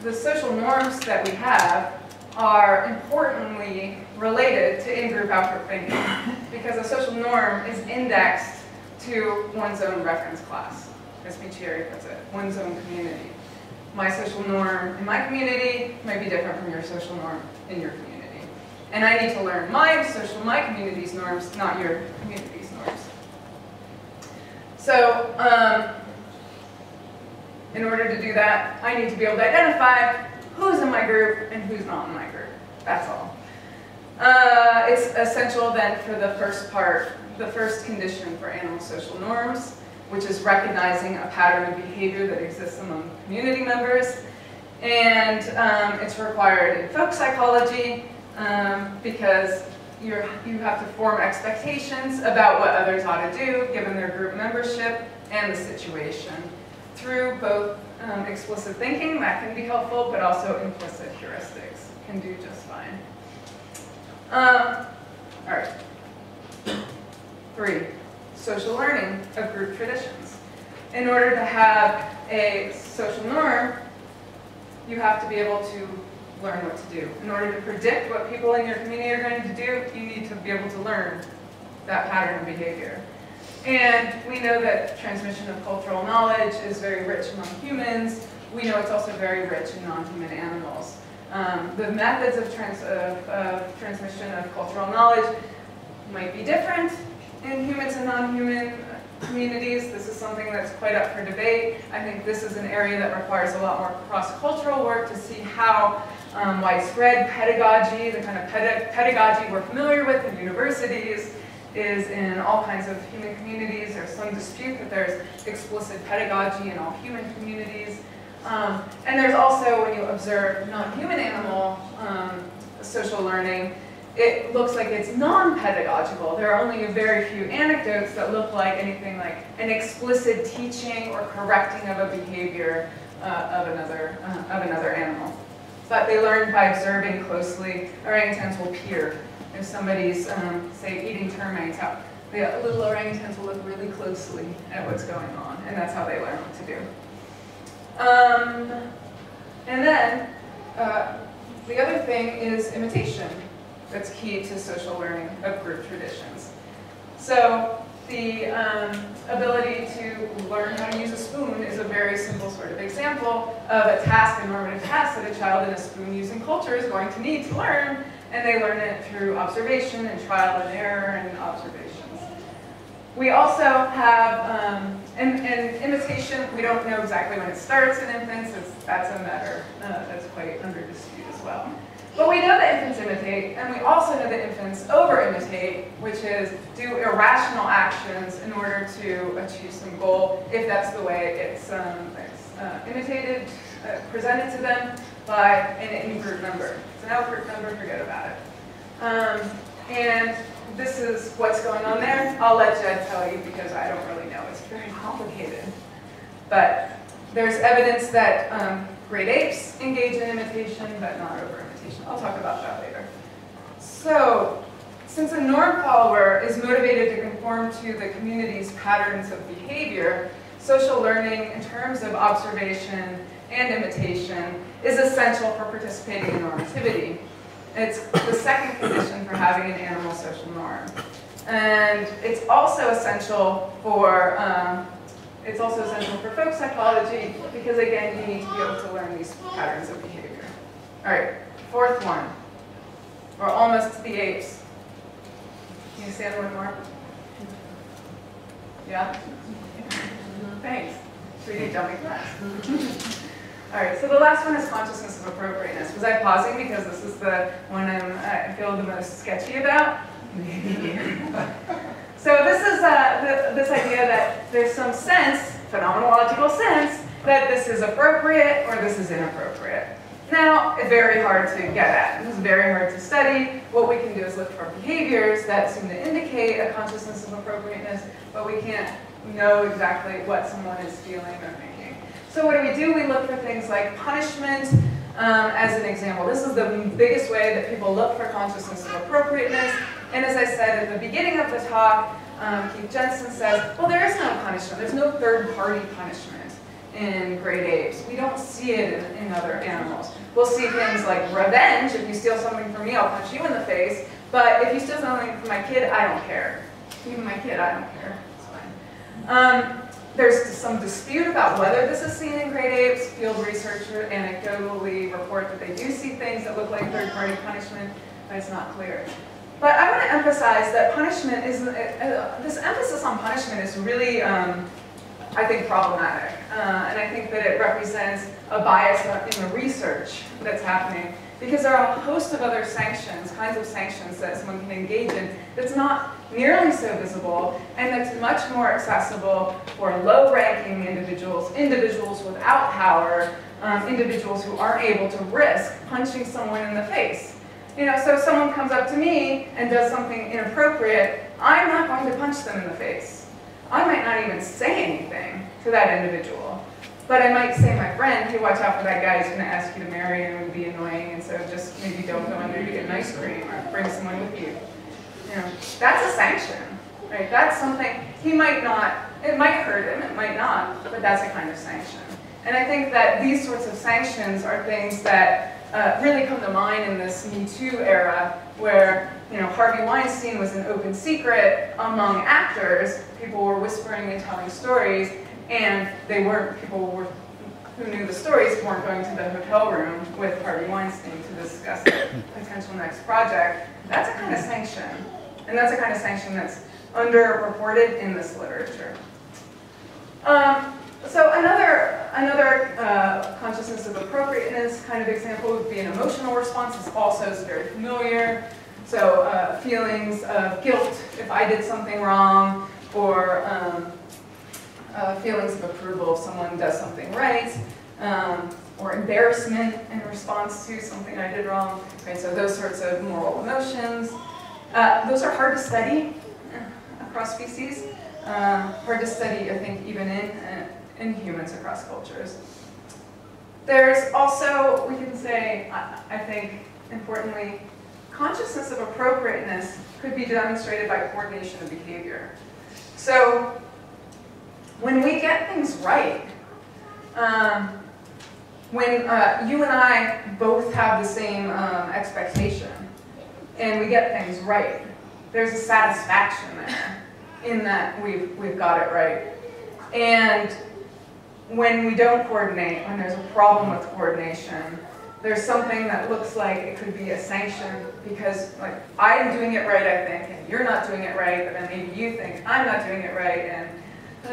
the social norms that we have are importantly related to in-group outgroup thinking because a social norm is indexed to one's own reference class, as Michieri puts it, one's own community. My social norm in my community might be different from your social norm in your community. And I need to learn my community's norms, not your community's norms. So, in order to do that, I need to be able to identify who's in my group and who's not in my group. That's all. It's essential then for the first part, the first condition for animal social norms, which is recognizing a pattern of behavior that exists among community members. And it's required in folk psychology because you have to form expectations about what others ought to do given their group membership and the situation through both explicit thinking, that can be helpful, but also implicit heuristics can do just fine. All right. 3, social learning of group traditions. In order to have a social norm, you have to be able to learn what to do. In order to predict what people in your community are going to do, you need to be able to learn that pattern of behavior. And we know that transmission of cultural knowledge is very rich among humans. We know it's also very rich in non-human animals. The methods of transmission of cultural knowledge might be different in humans and non-human communities. This is something that's quite up for debate. I think this is an area that requires a lot more cross-cultural work to see how widespread pedagogy, the kind of pedagogy we're familiar with in universities, is in all kinds of human communities. There's some dispute that there's explicit pedagogy in all human communities. And there's also, when you observe non-human animal social learning, it looks like it's non-pedagogical. There are only a very few anecdotes that look like anything like an explicit teaching or correcting of a behavior of another animal. But they learn by observing closely. Orangutans will peer. If somebody's, say, eating termites, the little orangutans will look really closely at what's going on, and that's how they learn what to do. And then, the other thing is imitation. That's key to social learning of group traditions. So the ability to learn how to use a spoon is a very simple sort of example of a task, a normative task that a child in a spoon-using culture is going to need to learn, and they learn it through observation and trial and error and observations. We also have, and imitation, we don't know exactly when it starts in infants. That's a matter that's quite under dispute as well. But we know that infants imitate, and we also know that infants over-imitate, which is do irrational actions in order to achieve some goal, if that's the way it's imitated, presented to them by an in-group member. If it's an out-group member, forget about it. And this is what's going on there. I'll let Jed tell you because I don't really know. It's very complicated. But there's evidence that great apes engage in imitation, but not over-imitation. I'll talk about that later. So, since a norm follower is motivated to conform to the community's patterns of behavior, social learning in terms of observation and imitation is essential for participating in normativity. It's the second condition for having an animal social norm. And it's also essential for folk psychology because, again, you need to be able to learn these patterns of behavior. All right, fourth one. We're almost to the apes. Can you stand one more? Yeah? Thanks. Should we do dummy class? All right, so the last one is consciousness of appropriateness. Was I pausing because this is the one I feel the most sketchy about? Maybe. So this is this idea that there's some sense, phenomenological sense, that this is appropriate or this is inappropriate. Now, it's very hard to get at. This is very hard to study. What we can do is look for behaviors that seem to indicate a consciousness of appropriateness, but we can't know exactly what someone is feeling or thinking. So what do? We look for things like punishment as an example. This is the biggest way that people look for consciousness of appropriateness. And as I said at the beginning of the talk, Keith Jensen says, well, there is no punishment. There's no third-party punishment in great apes. We don't see it in other animals. We'll see things like revenge. If you steal something from me, I'll punch you in the face. But if you steal something from my kid, I don't care. Even my kid, I don't care. It's fine. There's some dispute about whether this is seen in great apes. Field researchers anecdotally report that they do see things that look like third-party punishment, but it's not clear. But I want to emphasize that punishment is, this emphasis on punishment is really, I think, problematic. And I think that it represents a bias in the research that's happening. Because there are a host of other sanctions, kinds of sanctions that someone can engage in that's not nearly so visible and that's much more accessible for low-ranking individuals, individuals without power, individuals who aren't able to risk punching someone in the face. You know, so if someone comes up to me and does something inappropriate, I'm not going to punch them in the face. I might not even say anything to that individual. But I might say, my friend, hey, watch out for that guy, he's going to ask you to marry and it would be annoying, and so just maybe don't go under to get an ice cream or bring someone with you. You know, that's a sanction, right? That's something, he might not, it might hurt him, it might not, but that's a kind of sanction. And I think that these sorts of sanctions are things that really come to mind in this Me Too era, where Harvey Weinstein was an open secret among actors. People were whispering and telling stories, and people who knew the stories weren't going to the hotel room with Harvey Weinstein to discuss the potential next project. That's a kind of sanction, and that's a kind of sanction that's underreported in this literature. So another consciousness of appropriateness kind of example would be an emotional response. This also is very familiar. So feelings of guilt if I did something wrong, or feelings of approval if someone does something right, or embarrassment in response to something I did wrong. Right, so those sorts of moral emotions. Those are hard to study across species. Hard to study, I think, even in humans across cultures. There's also, we can say, I think, importantly, consciousness of appropriateness could be demonstrated by coordination of behavior. So when we get things right, when you and I both have the same expectation, and we get things right, there's a satisfaction there in that we've got it right. And when we don't coordinate, when there's a problem with coordination, there's something that looks like it could be a sanction because, like, I'm doing it right, I think, and you're not doing it right, but then maybe you think I'm not doing it right, and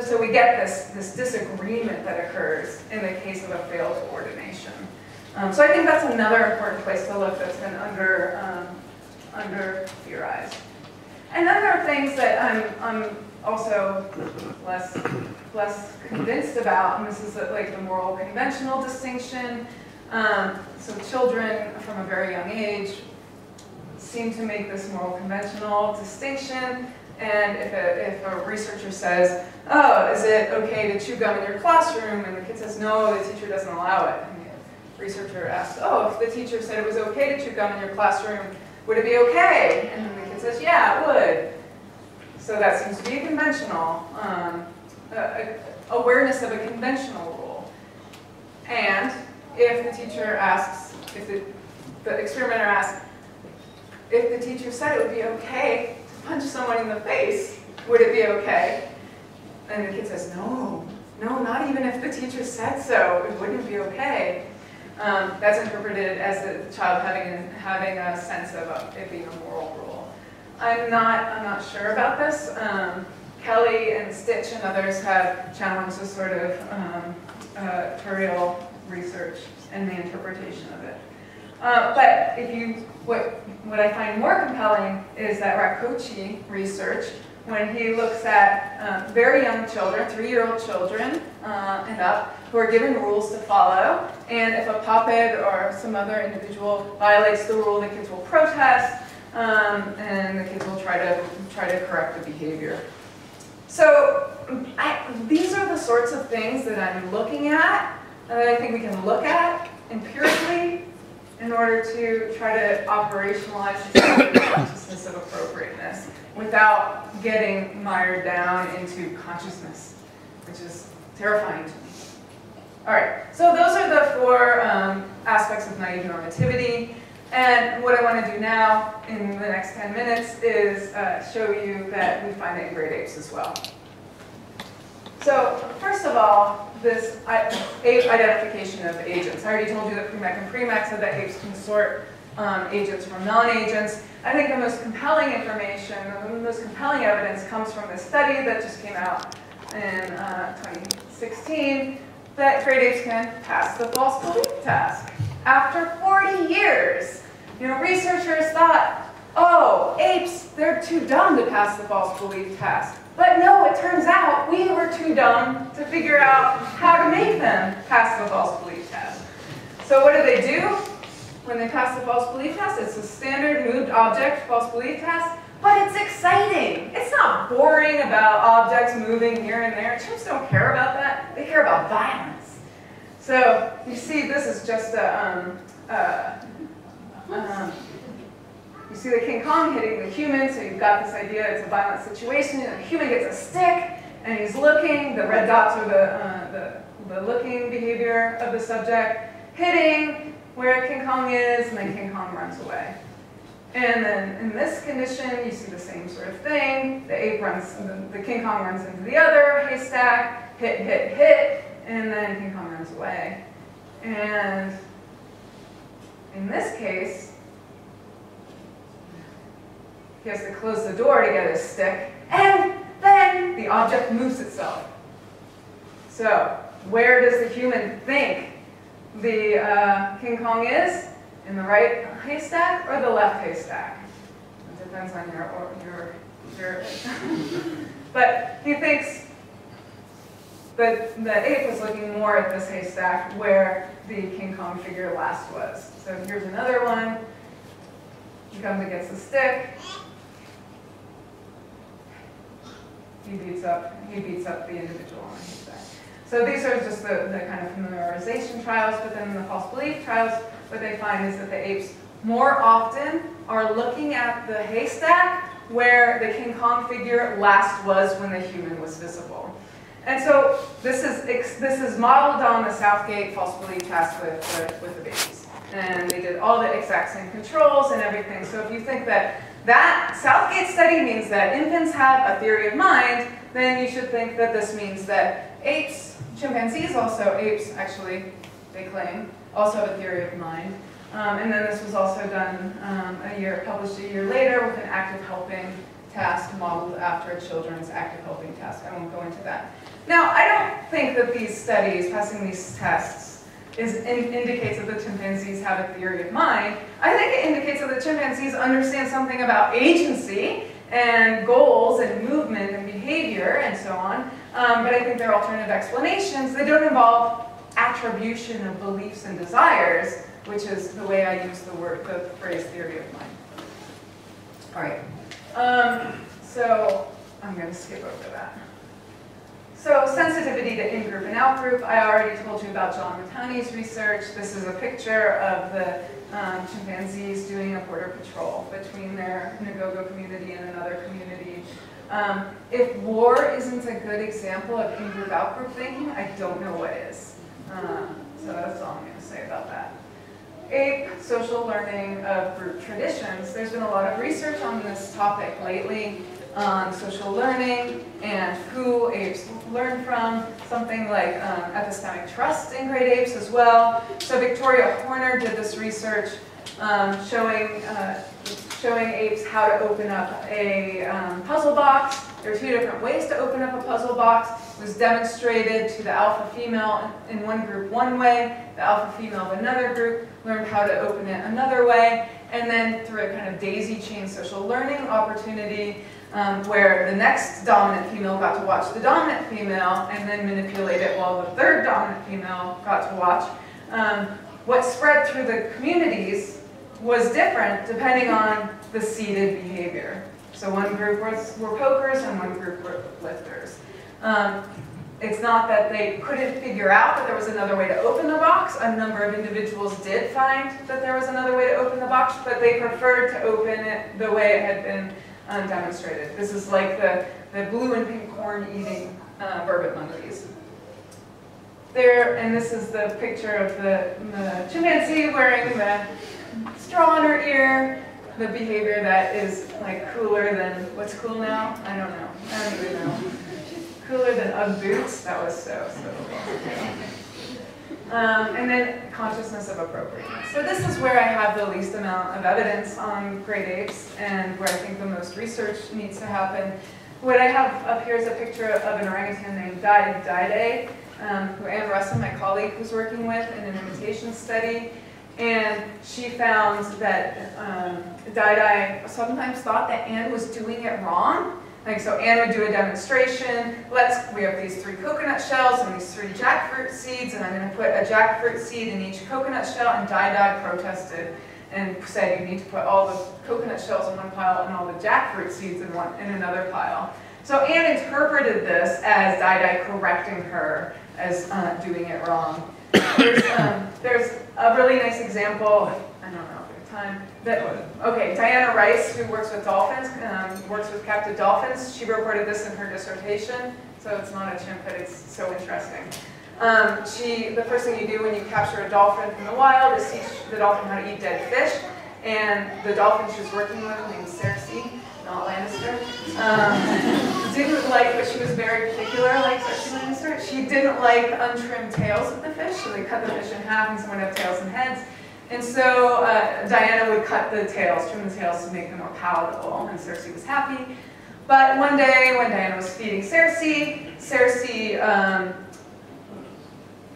so we get this disagreement that occurs in the case of a failed coordination. So I think that's another important place to look that's been under theorized. And then there are things that I'm also less convinced about, and this is like the moral conventional distinction. So children from a very young age seem to make this moral conventional distinction, and if a researcher says, oh, is it okay to chew gum in your classroom, and the kid says, no, the teacher doesn't allow it, and the researcher asks, oh, if the teacher said it was okay to chew gum in your classroom, would it be okay? And then the kid says, yeah, it would. So that seems to be a conventional, awareness of a conventional rule. And if the teacher asks, if the experimenter asks, if the teacher said it would be okay to punch someone in the face, would it be okay? And the kid says, no, not even if the teacher said so, it wouldn't be okay. That's interpreted as the child having a sense of it being a moral rule. I'm not sure about this. Kelly and Stitch and others have challenged this sort of Turiel research and the interpretation of it. But what I find more compelling is that Rakoczy research, when he looks at very young children, 3-year-old children and up, who are given rules to follow, and if a puppet or some other individual violates the rule, the kids will protest, and the kids will try to correct the behavior. So these are the sorts of things that I'm looking at, that I think we can look at empirically in order to try to operationalize the consciousness of appropriateness without getting mired down into consciousness, which is terrifying to me. All right, so those are the 4 aspects of naive normativity. And what I want to do now in the next 10 minutes is show you that we find it in great apes as well. So first of all, this ape identification of agents. I already told you that Premack and Premack said that apes can sort agents from non-agents. I think the most compelling information, the most compelling evidence comes from this study that just came out in 2016, that great apes can pass the false belief test. After 40 years, researchers thought, oh, apes, they're too dumb to pass the false belief test. But no, it turns out we were too dumb to figure out how to make them pass the false belief test. So what do? When they pass the false belief test, it's a standard moved object false belief test, but it's exciting. It's not boring about objects moving here and there. Chimps don't care about that. They care about violence. So you see, this is just you see the King Kong hitting the human, so you've got this idea it's a violent situation, and the human gets a stick, and he's looking, the red dots are the looking behavior of the subject, hitting where King Kong is, and then King Kong runs away. And then in this condition, you see the same sort of thing. The ape runs, the King Kong runs into the other haystack, hit, hit, hit, and then King Kong runs away. And in this case, he has to close the door to get his stick, and then the object moves itself. So where does the human think the King Kong is? In the right haystack or the left haystack? It depends on your but he thinks that the ape was looking more at this haystack where the King Kong figure last was. So here's another one. He comes and gets the stick. He beats up the individual on the haystack. So these are just the kind of familiarization trials, but then in the false belief trials, what they find is that the apes more often are looking at the haystack where the King Kong figure last was when the human was visible. And so this is modeled on the Southgate false belief test with the babies. And they did all the exact same controls and everything. So if you think that Southgate study means that infants have a theory of mind, then you should think that this means that apes, chimpanzees also, apes actually, they claim, also have a theory of mind. And then this was also done published a year later with an active helping task modeled after a children's active helping task. I won't go into that. Now, I don't think that these studies, passing these tests, indicates that the chimpanzees have a theory of mind. I think it indicates that the chimpanzees understand something about agency and goals and movement and behavior and so on. But I think they're alternative explanations. They don't involve attribution of beliefs and desires, which is the way I use the phrase theory of mind. All right. So I'm going to skip over that. So sensitivity to in-group and out-group. I already told you about John Matani's research. This is a picture of the chimpanzees doing a border patrol between their Ngogo community and another community. If war isn't a good example of in-group, out-group thinking, I don't know what is. So that's all I'm going to say about that. Ape social learning of group traditions. There's been a lot of research on this topic lately, on social learning and who apes learn from, something like epistemic trust in great apes as well. So Victoria Horner did this research showing apes how to open up a puzzle box. There are 2 different ways to open up a puzzle box. It was demonstrated to the alpha female in one group one way, the alpha female of another group learned how to open it another way, and then through a kind of daisy chain social learning opportunity where the next dominant female got to watch the dominant female and then manipulate it while the third dominant female got to watch. What spread through the communities was different depending on the seated behavior. So one group were pokers and one group were lifters. It's not that they couldn't figure out that there was another way to open the box. A number of individuals did find that there was another way to open the box, but they preferred to open it the way it had been demonstrated. This is like the blue and pink corn eating vervet monkeys. there, and this is the picture of the chimpanzee wearing the straw in her ear, the behavior that is like cooler than, what's cool now? I don't know. I don't even know. Cooler than Ugg boots? That was so and then consciousness of appropriateness. So this is where I have the least amount of evidence on great apes and where I think the most research needs to happen. What I have up here is a picture of an orangutan named Dai, who Anne Russell, my colleague, was working with in an imitation study. And she found that Dai sometimes thought that Anne was doing it wrong. Like, so Anne would do a demonstration. We have these 3 coconut shells and these 3 jackfruit seeds, and I'm going to put a jackfruit seed in each coconut shell, and Dai protested and said you need to put all the coconut shells in one pile and all the jackfruit seeds in another pile. So Anne interpreted this as Dai correcting her as doing it wrong. There's a really nice example, I don't know if we have time, okay, Diana Rice, who works with dolphins, works with captive dolphins, she reported this in her dissertation, so it's not a chimp, but it's so interesting. The first thing you do when you capture a dolphin from the wild is teach the dolphin how to eat dead fish, and the dolphin she was working with, named Cersei, not Lannister, didn't like, but she was very particular, like Cersei Lannister. She didn't like untrimmed tails of the fish, so they cut the fish in half and some would have tails and heads. And so Diana would cut the tails, trim the tails to make them more palatable, and Cersei was happy. But one day when Diana was feeding Cersei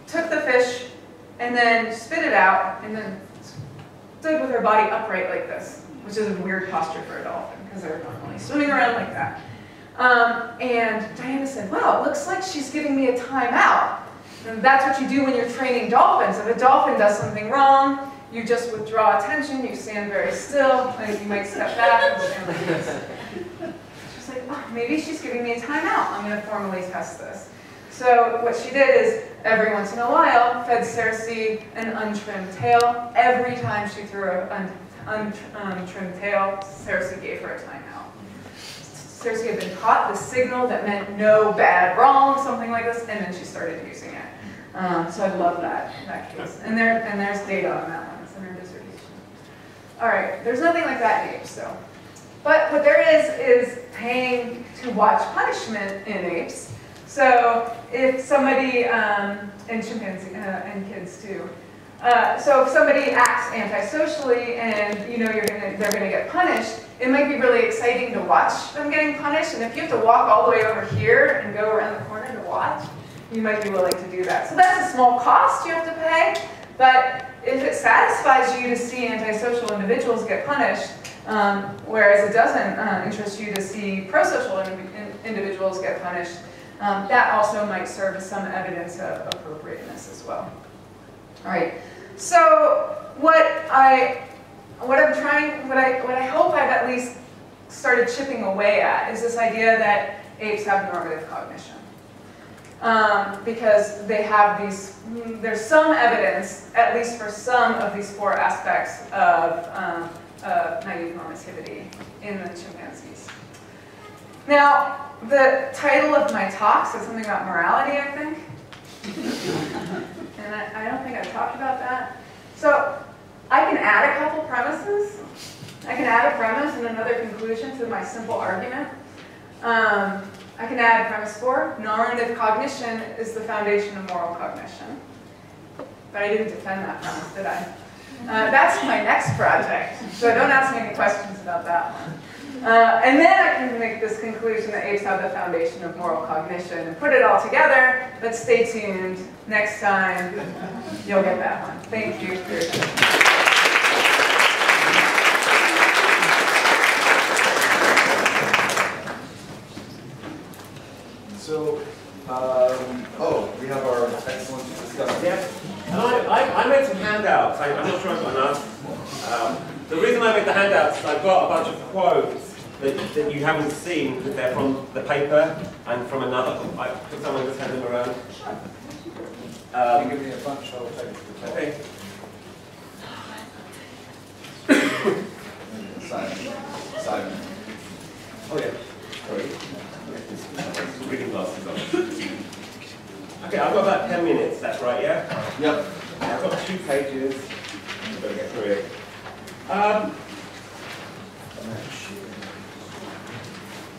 took the fish and then spit it out and then stood with her body upright like this, which is a weird posture for a dolphin because they're normally swimming around like that. And Diana said, well, it looks like she's giving me a timeout. And that's what you do when you're training dolphins. If a dolphin does something wrong, you just withdraw attention, you stand very still, and you might step back and stand like this. She's like, oh, maybe she's giving me a timeout. I'm going to formally test this. So what she did is, every once in a while, fed Cersei an untrimmed tail. Every time she threw an untrimmed tail, Cersei gave her a timeout. Cersei had been taught the signal that meant no, bad, wrong, something like this, and then she started using it. So I love that case. And there's data on that one. It's in her dissertation. All right, there's nothing like that in apes, though. But what there is paying to watch punishment in apes. So if somebody, and chimpanzees and kids too. So if somebody acts antisocially and you know they're gonna get punished, it might be really exciting to watch them getting punished. And if you have to walk all the way over here and go around the corner to watch, you might be willing to do that. So that's a small cost you have to pay. But if it satisfies you to see antisocial individuals get punished, whereas it doesn't interest you to see prosocial individuals get punished, that also might serve as some evidence of appropriateness as well. All right. So what I hope I've at least started chipping away at is this idea that apes have normative cognition. Because they have these, there's some evidence, at least for some of these 4 aspects of naive normativity in the chimpanzees. Now, the title of my talk says something about morality, I think. And I don't think I've talked about that. So I can add a couple premises. I can add a premise and another conclusion to my simple argument. I can add premise 4. Normative cognition is the foundation of moral cognition. But I didn't defend that premise, did I? That's my next project. So don't ask me any questions about that one. And then I can make this conclusion that apes have the foundation of moral cognition and put it all together, but stay tuned. Next time, you'll get that one. Thank you for your attention. So, we have our excellent discussion. Yes, and I made some handouts. I'm not sure I've got enough. The reason I made the handouts is I've got a bunch of quotes that you haven't seen because they're from the paper and from another. Could someone just hand them around? Can you give me a bunch? I'll take it to the top. Okay. Simon. Oh yeah. Sorry. Reading glasses on. I Okay, I've got about 10 minutes, that's right, yeah? Yep. I've got 2 pages. I'm going to get through it.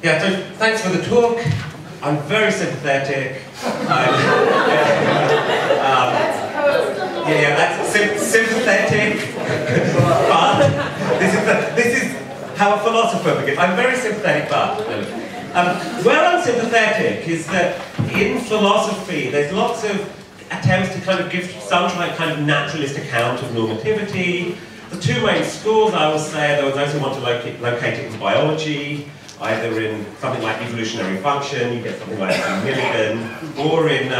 Yeah, so thanks for the talk. I'm very sympathetic. That's sympathetic. But this is how a philosopher begins. I'm very sympathetic, but where I'm sympathetic is that in philosophy, there's lots of attempts to kind of give some kind of naturalist account of normativity. The 2 main schools, I will say, are those who want to locate it in biology, either in something like evolutionary function, you get something like Milligan, or in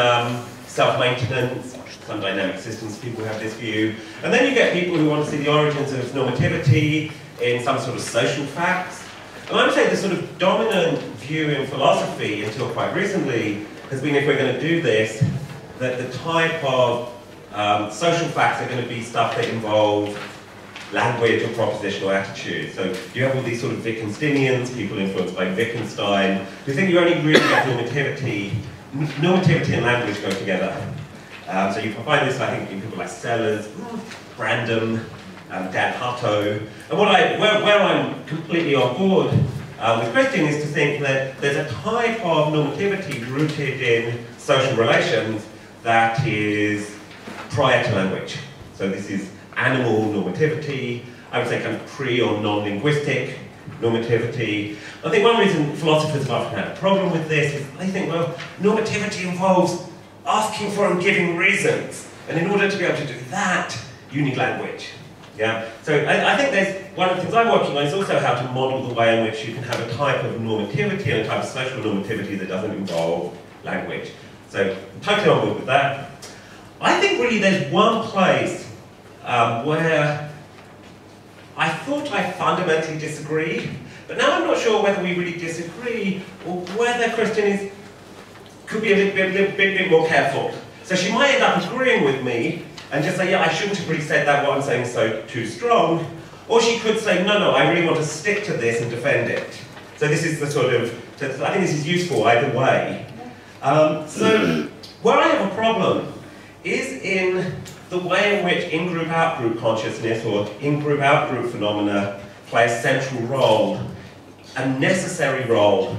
self-maintenance, some dynamic systems people have this view. And then you get people who want to see the origins of normativity in some sort of social facts. And I would say the sort of dominant view in philosophy until quite recently has been, if we're going to do this, that the type of social facts are going to be stuff that involve language or propositional attitude. So you have all these sort of Wittgensteinians, people influenced by Wittgenstein, who think you only really get normativity and language go together. So you can find this, I think, in people like Sellers, Brandom, Dan Hutto. And where I'm completely on board with Kristin is to think that there's a type of normativity rooted in social relations that is prior to language. So this is animal normativity, I would say kind of pre or non-linguistic normativity. I think one reason philosophers have often had a problem with this is they think, well, normativity involves asking for and giving reasons, and in order to be able to do that, you need language. Yeah? So I think there's one of the things I'm working on is also how to model the way in which you can have a type of normativity and a type of social normativity that doesn't involve language. So I'm totally on board with that. I think really there's one place where I thought I fundamentally disagreed, but now I'm not sure whether we really disagree or whether Kristin could be a little bit more careful. So she might end up agreeing with me and just say, yeah, I shouldn't have really said that, what I'm saying is so too strong. Or she could say, no, I really want to stick to this and defend it. So this is the sort of, I think this is useful either way. So where I have a problem is in the way in which in-group, out-group consciousness or in-group, out-group phenomena play a central role, a necessary role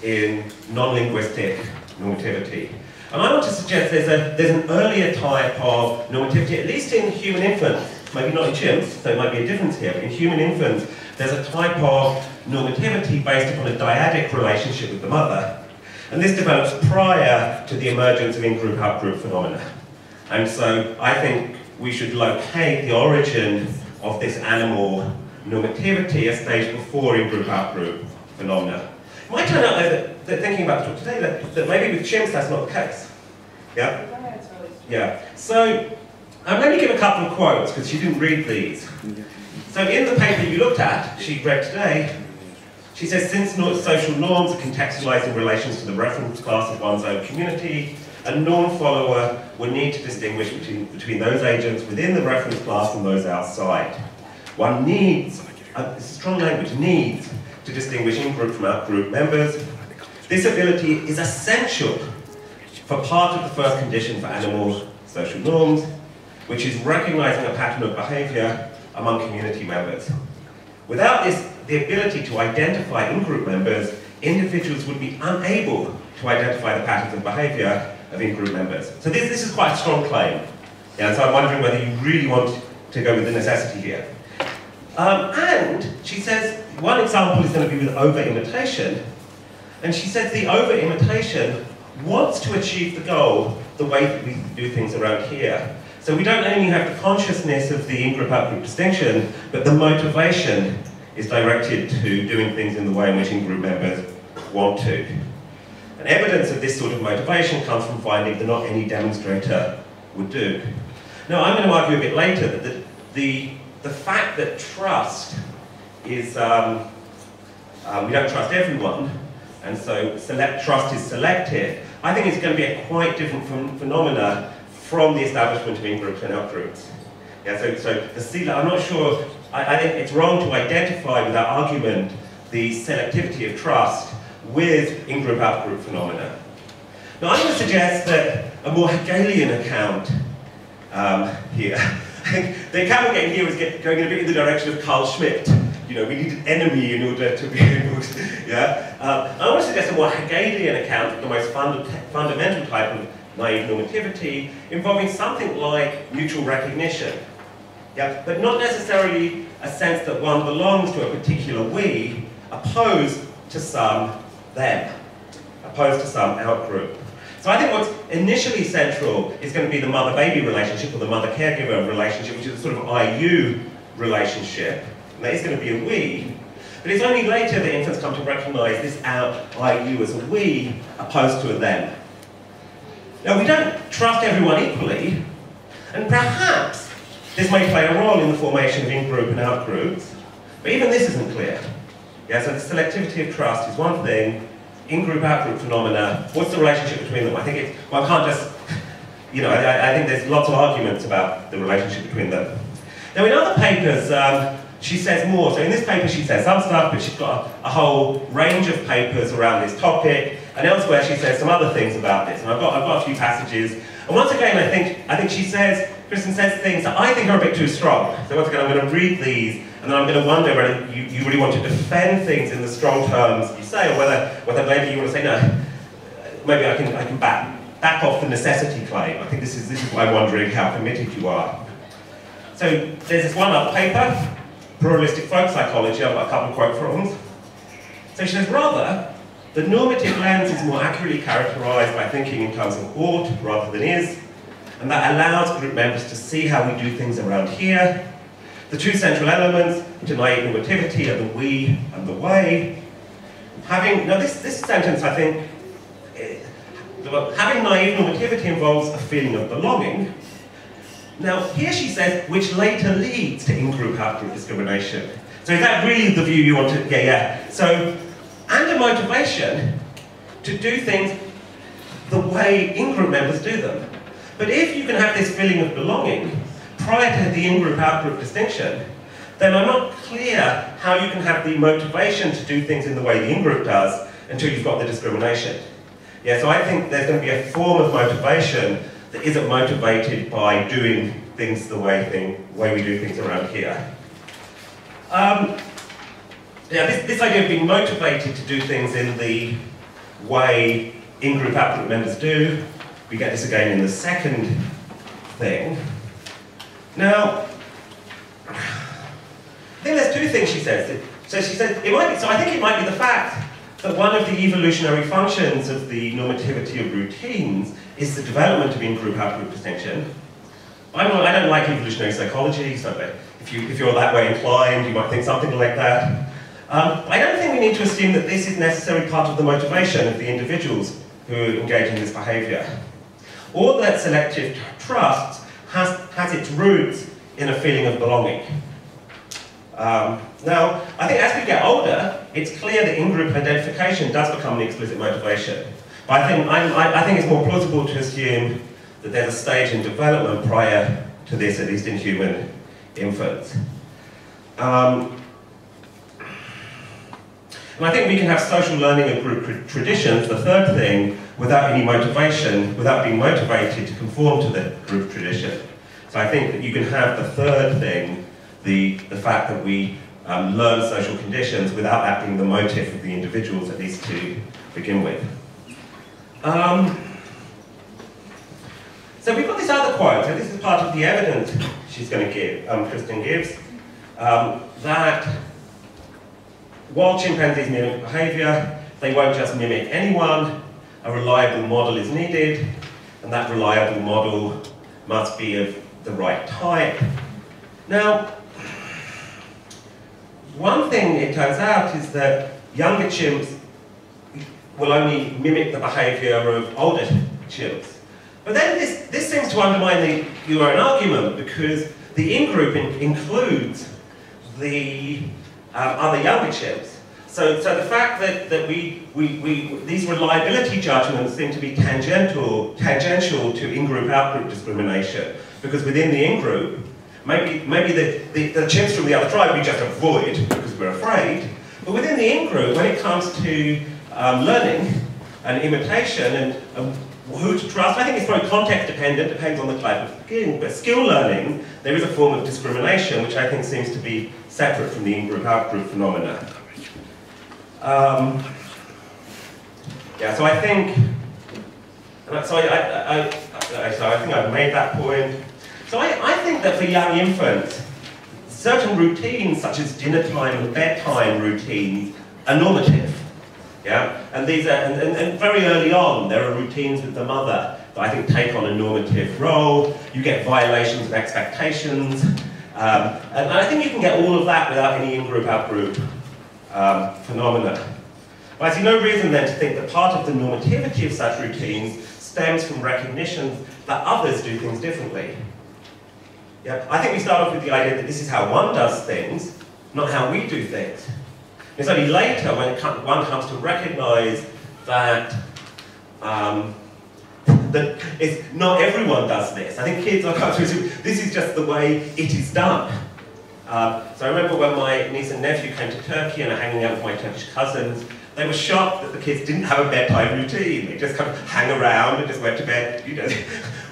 in non-linguistic normativity. And I want to suggest there's an earlier type of normativity, at least in human infants, maybe not in chimps, so it might be a difference here, but in human infants, there's a type of normativity based upon a dyadic relationship with the mother. And this develops prior to the emergence of in-group, out-group phenomena. And so I think we should locate the origin of this animal normativity a stage before in-group, out-group phenomena. It might turn out that thinking about the talk today, that maybe with chimps that's not the case. Yeah? Yeah. So let me give a couple of quotes, because she didn't read these. So in the paper you looked at, she read today, she says, since social norms are contextualized in relations to the reference class of one's own community, a norm follower would need to distinguish between those agents within the reference class and those outside. One needs, this is strong language, needs to distinguish in-group from out-group members. This ability is essential for part of the first condition for animal social norms, which is recognizing a pattern of behavior among community members. Without this, the ability to identify in-group members, individuals would be unable to identify the patterns of behavior of in-group members. So this is quite a strong claim. Yeah, so I'm wondering whether you really want to go with the necessity here. And she says, one example is going to be with over-imitation. And she says the over-imitation wants to achieve the goal the way that we do things around here. So we don't only have the consciousness of the in-group, out-group distinction, but the motivation is directed to doing things in the way in which in-group members want to. And evidence of this sort of motivation comes from findings that not any demonstrator would do. Now, I'm going to argue a bit later that the fact that trust is, we don't trust everyone, and so trust is selective, I think it's going to be a quite different phenomena from the establishment of in-groups and out-groups. Yeah, so I'm not sure, I think it's wrong to identify with that argument the selectivity of trust with in-group, out-group phenomena. Now I'm going to suggest that a more Hegelian account here, I think the account we're getting here is going a bit in the direction of Carl Schmitt. You know, we need an enemy in order to be able to, yeah? I want to suggest a more Hegelian account of the most fundamental type of naive normativity, involving something like mutual recognition. Yeah? But not necessarily a sense that one belongs to a particular we, opposed to some them, opposed to some outgroup. So I think what's initially central is going to be the mother-baby relationship or the mother-caregiver relationship, which is a sort of IU relationship. And that is going to be a we. But it's only later that infants come to recognize this IU as a we opposed to a them. Now we don't trust everyone equally, and perhaps this may play a role in the formation of in-group and out-groups, but even this isn't clear. Yeah, so the selectivity of trust is one thing, in-group, out-group phenomena, what's the relationship between them? I think it's, well, I can't just, you know, I think there's lots of arguments about the relationship between them. Now in other papers, she says more. So in this paper she says some stuff, but she's got a whole range of papers around this topic, and elsewhere she says some other things about this. And I've got a few passages. And once again, I think she says, Kristin says things that I think are a bit too strong. So once again, I'm going to read these, and then I'm going to wonder whether you really want to defend things in the strong terms you say, or whether maybe you want to say, no, maybe I can back off the necessity claim. I think this is why I'm wondering how committed you are. So there's this one other paper, Pluralistic Folk Psychology. I've got a couple of quote forms. So she says, rather, the normative lens is more accurately characterized by thinking in terms of ought rather than is, and that allows group members to see how we do things around here. The two central elements to naive normativity are the we and the way. Now this sentence, I think, having naive normativity involves a feeling of belonging. Now here she says, which later leads to in-group, out-group discrimination. So is that really the view you want to, yeah. So, and a motivation to do things the way in-group members do them. But if you can have this feeling of belonging prior to the in-group, out-group distinction, then I'm not clear how you can have the motivation to do things in the way the in-group does until you've got the discrimination. Yeah, so I think there's going to be a form of motivation that isn't motivated by doing things the way we do things around here. Yeah, this idea of being motivated to do things in the way in-group, out-group members do, we get this again in the second thing. Now, I think there's two things she says. So she said, I think it might be the fact that one of the evolutionary functions of the normativity of routines is the development of in-group, out-group distinction. I don't like evolutionary psychology, so if you're that way inclined, you might think something like that. I don't think we need to assume that this is necessarily part of the motivation of the individuals who engage in this behaviour. Or that selective trust has its roots in a feeling of belonging. Now, I think as we get older, it's clear that in-group identification does become an explicit motivation. But I think it's more plausible to assume that there's a stage in development prior to this, at least in human infants. And I think we can have social learning of group traditions, the third thing, without any motivation, without being motivated to conform to the group tradition. So I think that you can have the third thing, the fact that we learn social conditions without that being the motive of the individuals, at least to begin with. So we've got this other quote, and this is part of the evidence she's going to give, Kristin gives, that while chimpanzees mimic behaviour, they won't just mimic anyone. A reliable model is needed, and that reliable model must be of the right type. Now, one thing it turns out is that younger chimps will only mimic the behaviour of older chimps. But then this seems to undermine your own argument, because the in-group includes the other younger chimps. So the fact that these reliability judgments seem to be tangential to in-group, out-group discrimination, because within the in-group, maybe the chimps from the other tribe we just avoid because we're afraid, but within the in-group, when it comes to learning and imitation, and who to trust. I think it's very context dependent, depends on the type of skill. But skill learning, there is a form of discrimination which I think seems to be separate from the in-group, out-group phenomena. Yeah, so I think, so I think I've made that point. So I think that for young infants, certain routines such as dinner time and bedtime routines are normative. Yeah, and these are, and very early on, there are routines with the mother that I think take on a normative role. You get violations of expectations, and I think you can get all of that without any in-group, out-group phenomena. But I see no reason then to think that part of the normativity of such routines stems from recognition that others do things differently. Yeah, I think we start off with the idea that this is how one does things, not how we do things. It's only later when one comes to recognize that, that not everyone does this. I think kids are coming to assume this is just the way it is done. So I remember when my niece and nephew came to Turkey and are hanging out with my Turkish cousins, they were shocked that the kids didn't have a bedtime routine. They just kind of hang around and just went to bed, you know.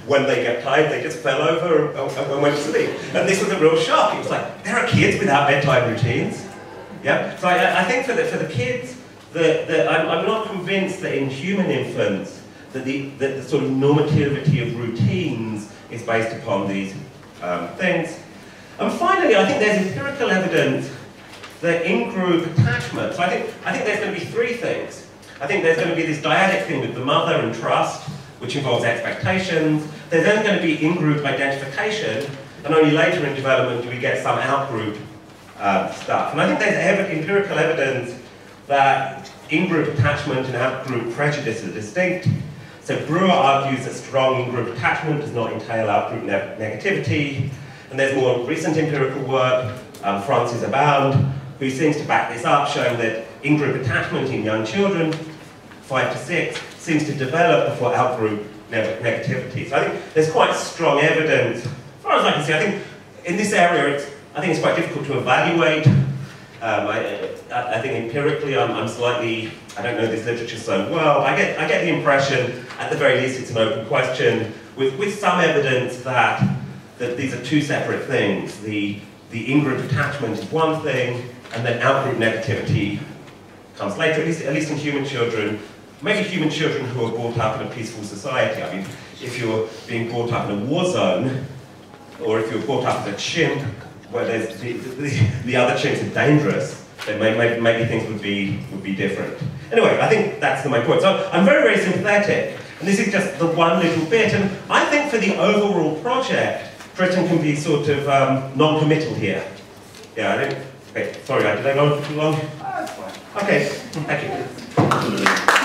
When they get tired, they just fell over and went to sleep. And this was a real shock. It was like, there are kids without bedtime routines. Yeah? So I think for the kids, I'm not convinced that in human infants, that the sort of normativity of routines is based upon these things. And finally, I think there's empirical evidence that in-group attachment, so I think there's going to be three things. I think there's going to be this dyadic thing with the mother and trust, which involves expectations. There's then going to be in-group identification, and only later in development do we get some out-group stuff. And I think there's empirical evidence that in-group attachment and out-group prejudice are distinct. So Brewer argues that strong in-group attachment does not entail out-group negativity. And there's more recent empirical work, Francis Abound, who seems to back this up, showing that in-group attachment in young children, 5 to 6, seems to develop before out-group negativity. So I think there's quite strong evidence, as far as I can see. I think in this area, I think it's quite difficult to evaluate. I think empirically, I'm slightly, I don't know this literature so well. I get the impression, at the very least, it's an open question, with some evidence that these are two separate things. The in-group attachment is one thing, and then out-group negativity comes later, at least in human children. Maybe human children who are brought up in a peaceful society. I mean, if you're being brought up in a war zone, or if you're brought up as a chimp, where there's the other chimps are dangerous, then maybe things would be different. Anyway, I think that's my point. So I'm very, very sympathetic, and this is just the one little bit. And I think for the overall project, Kristin can be sort of non-committal here. Yeah, I think. Okay, sorry, did I go on for too long? Oh, that's fine. Okay, thank you.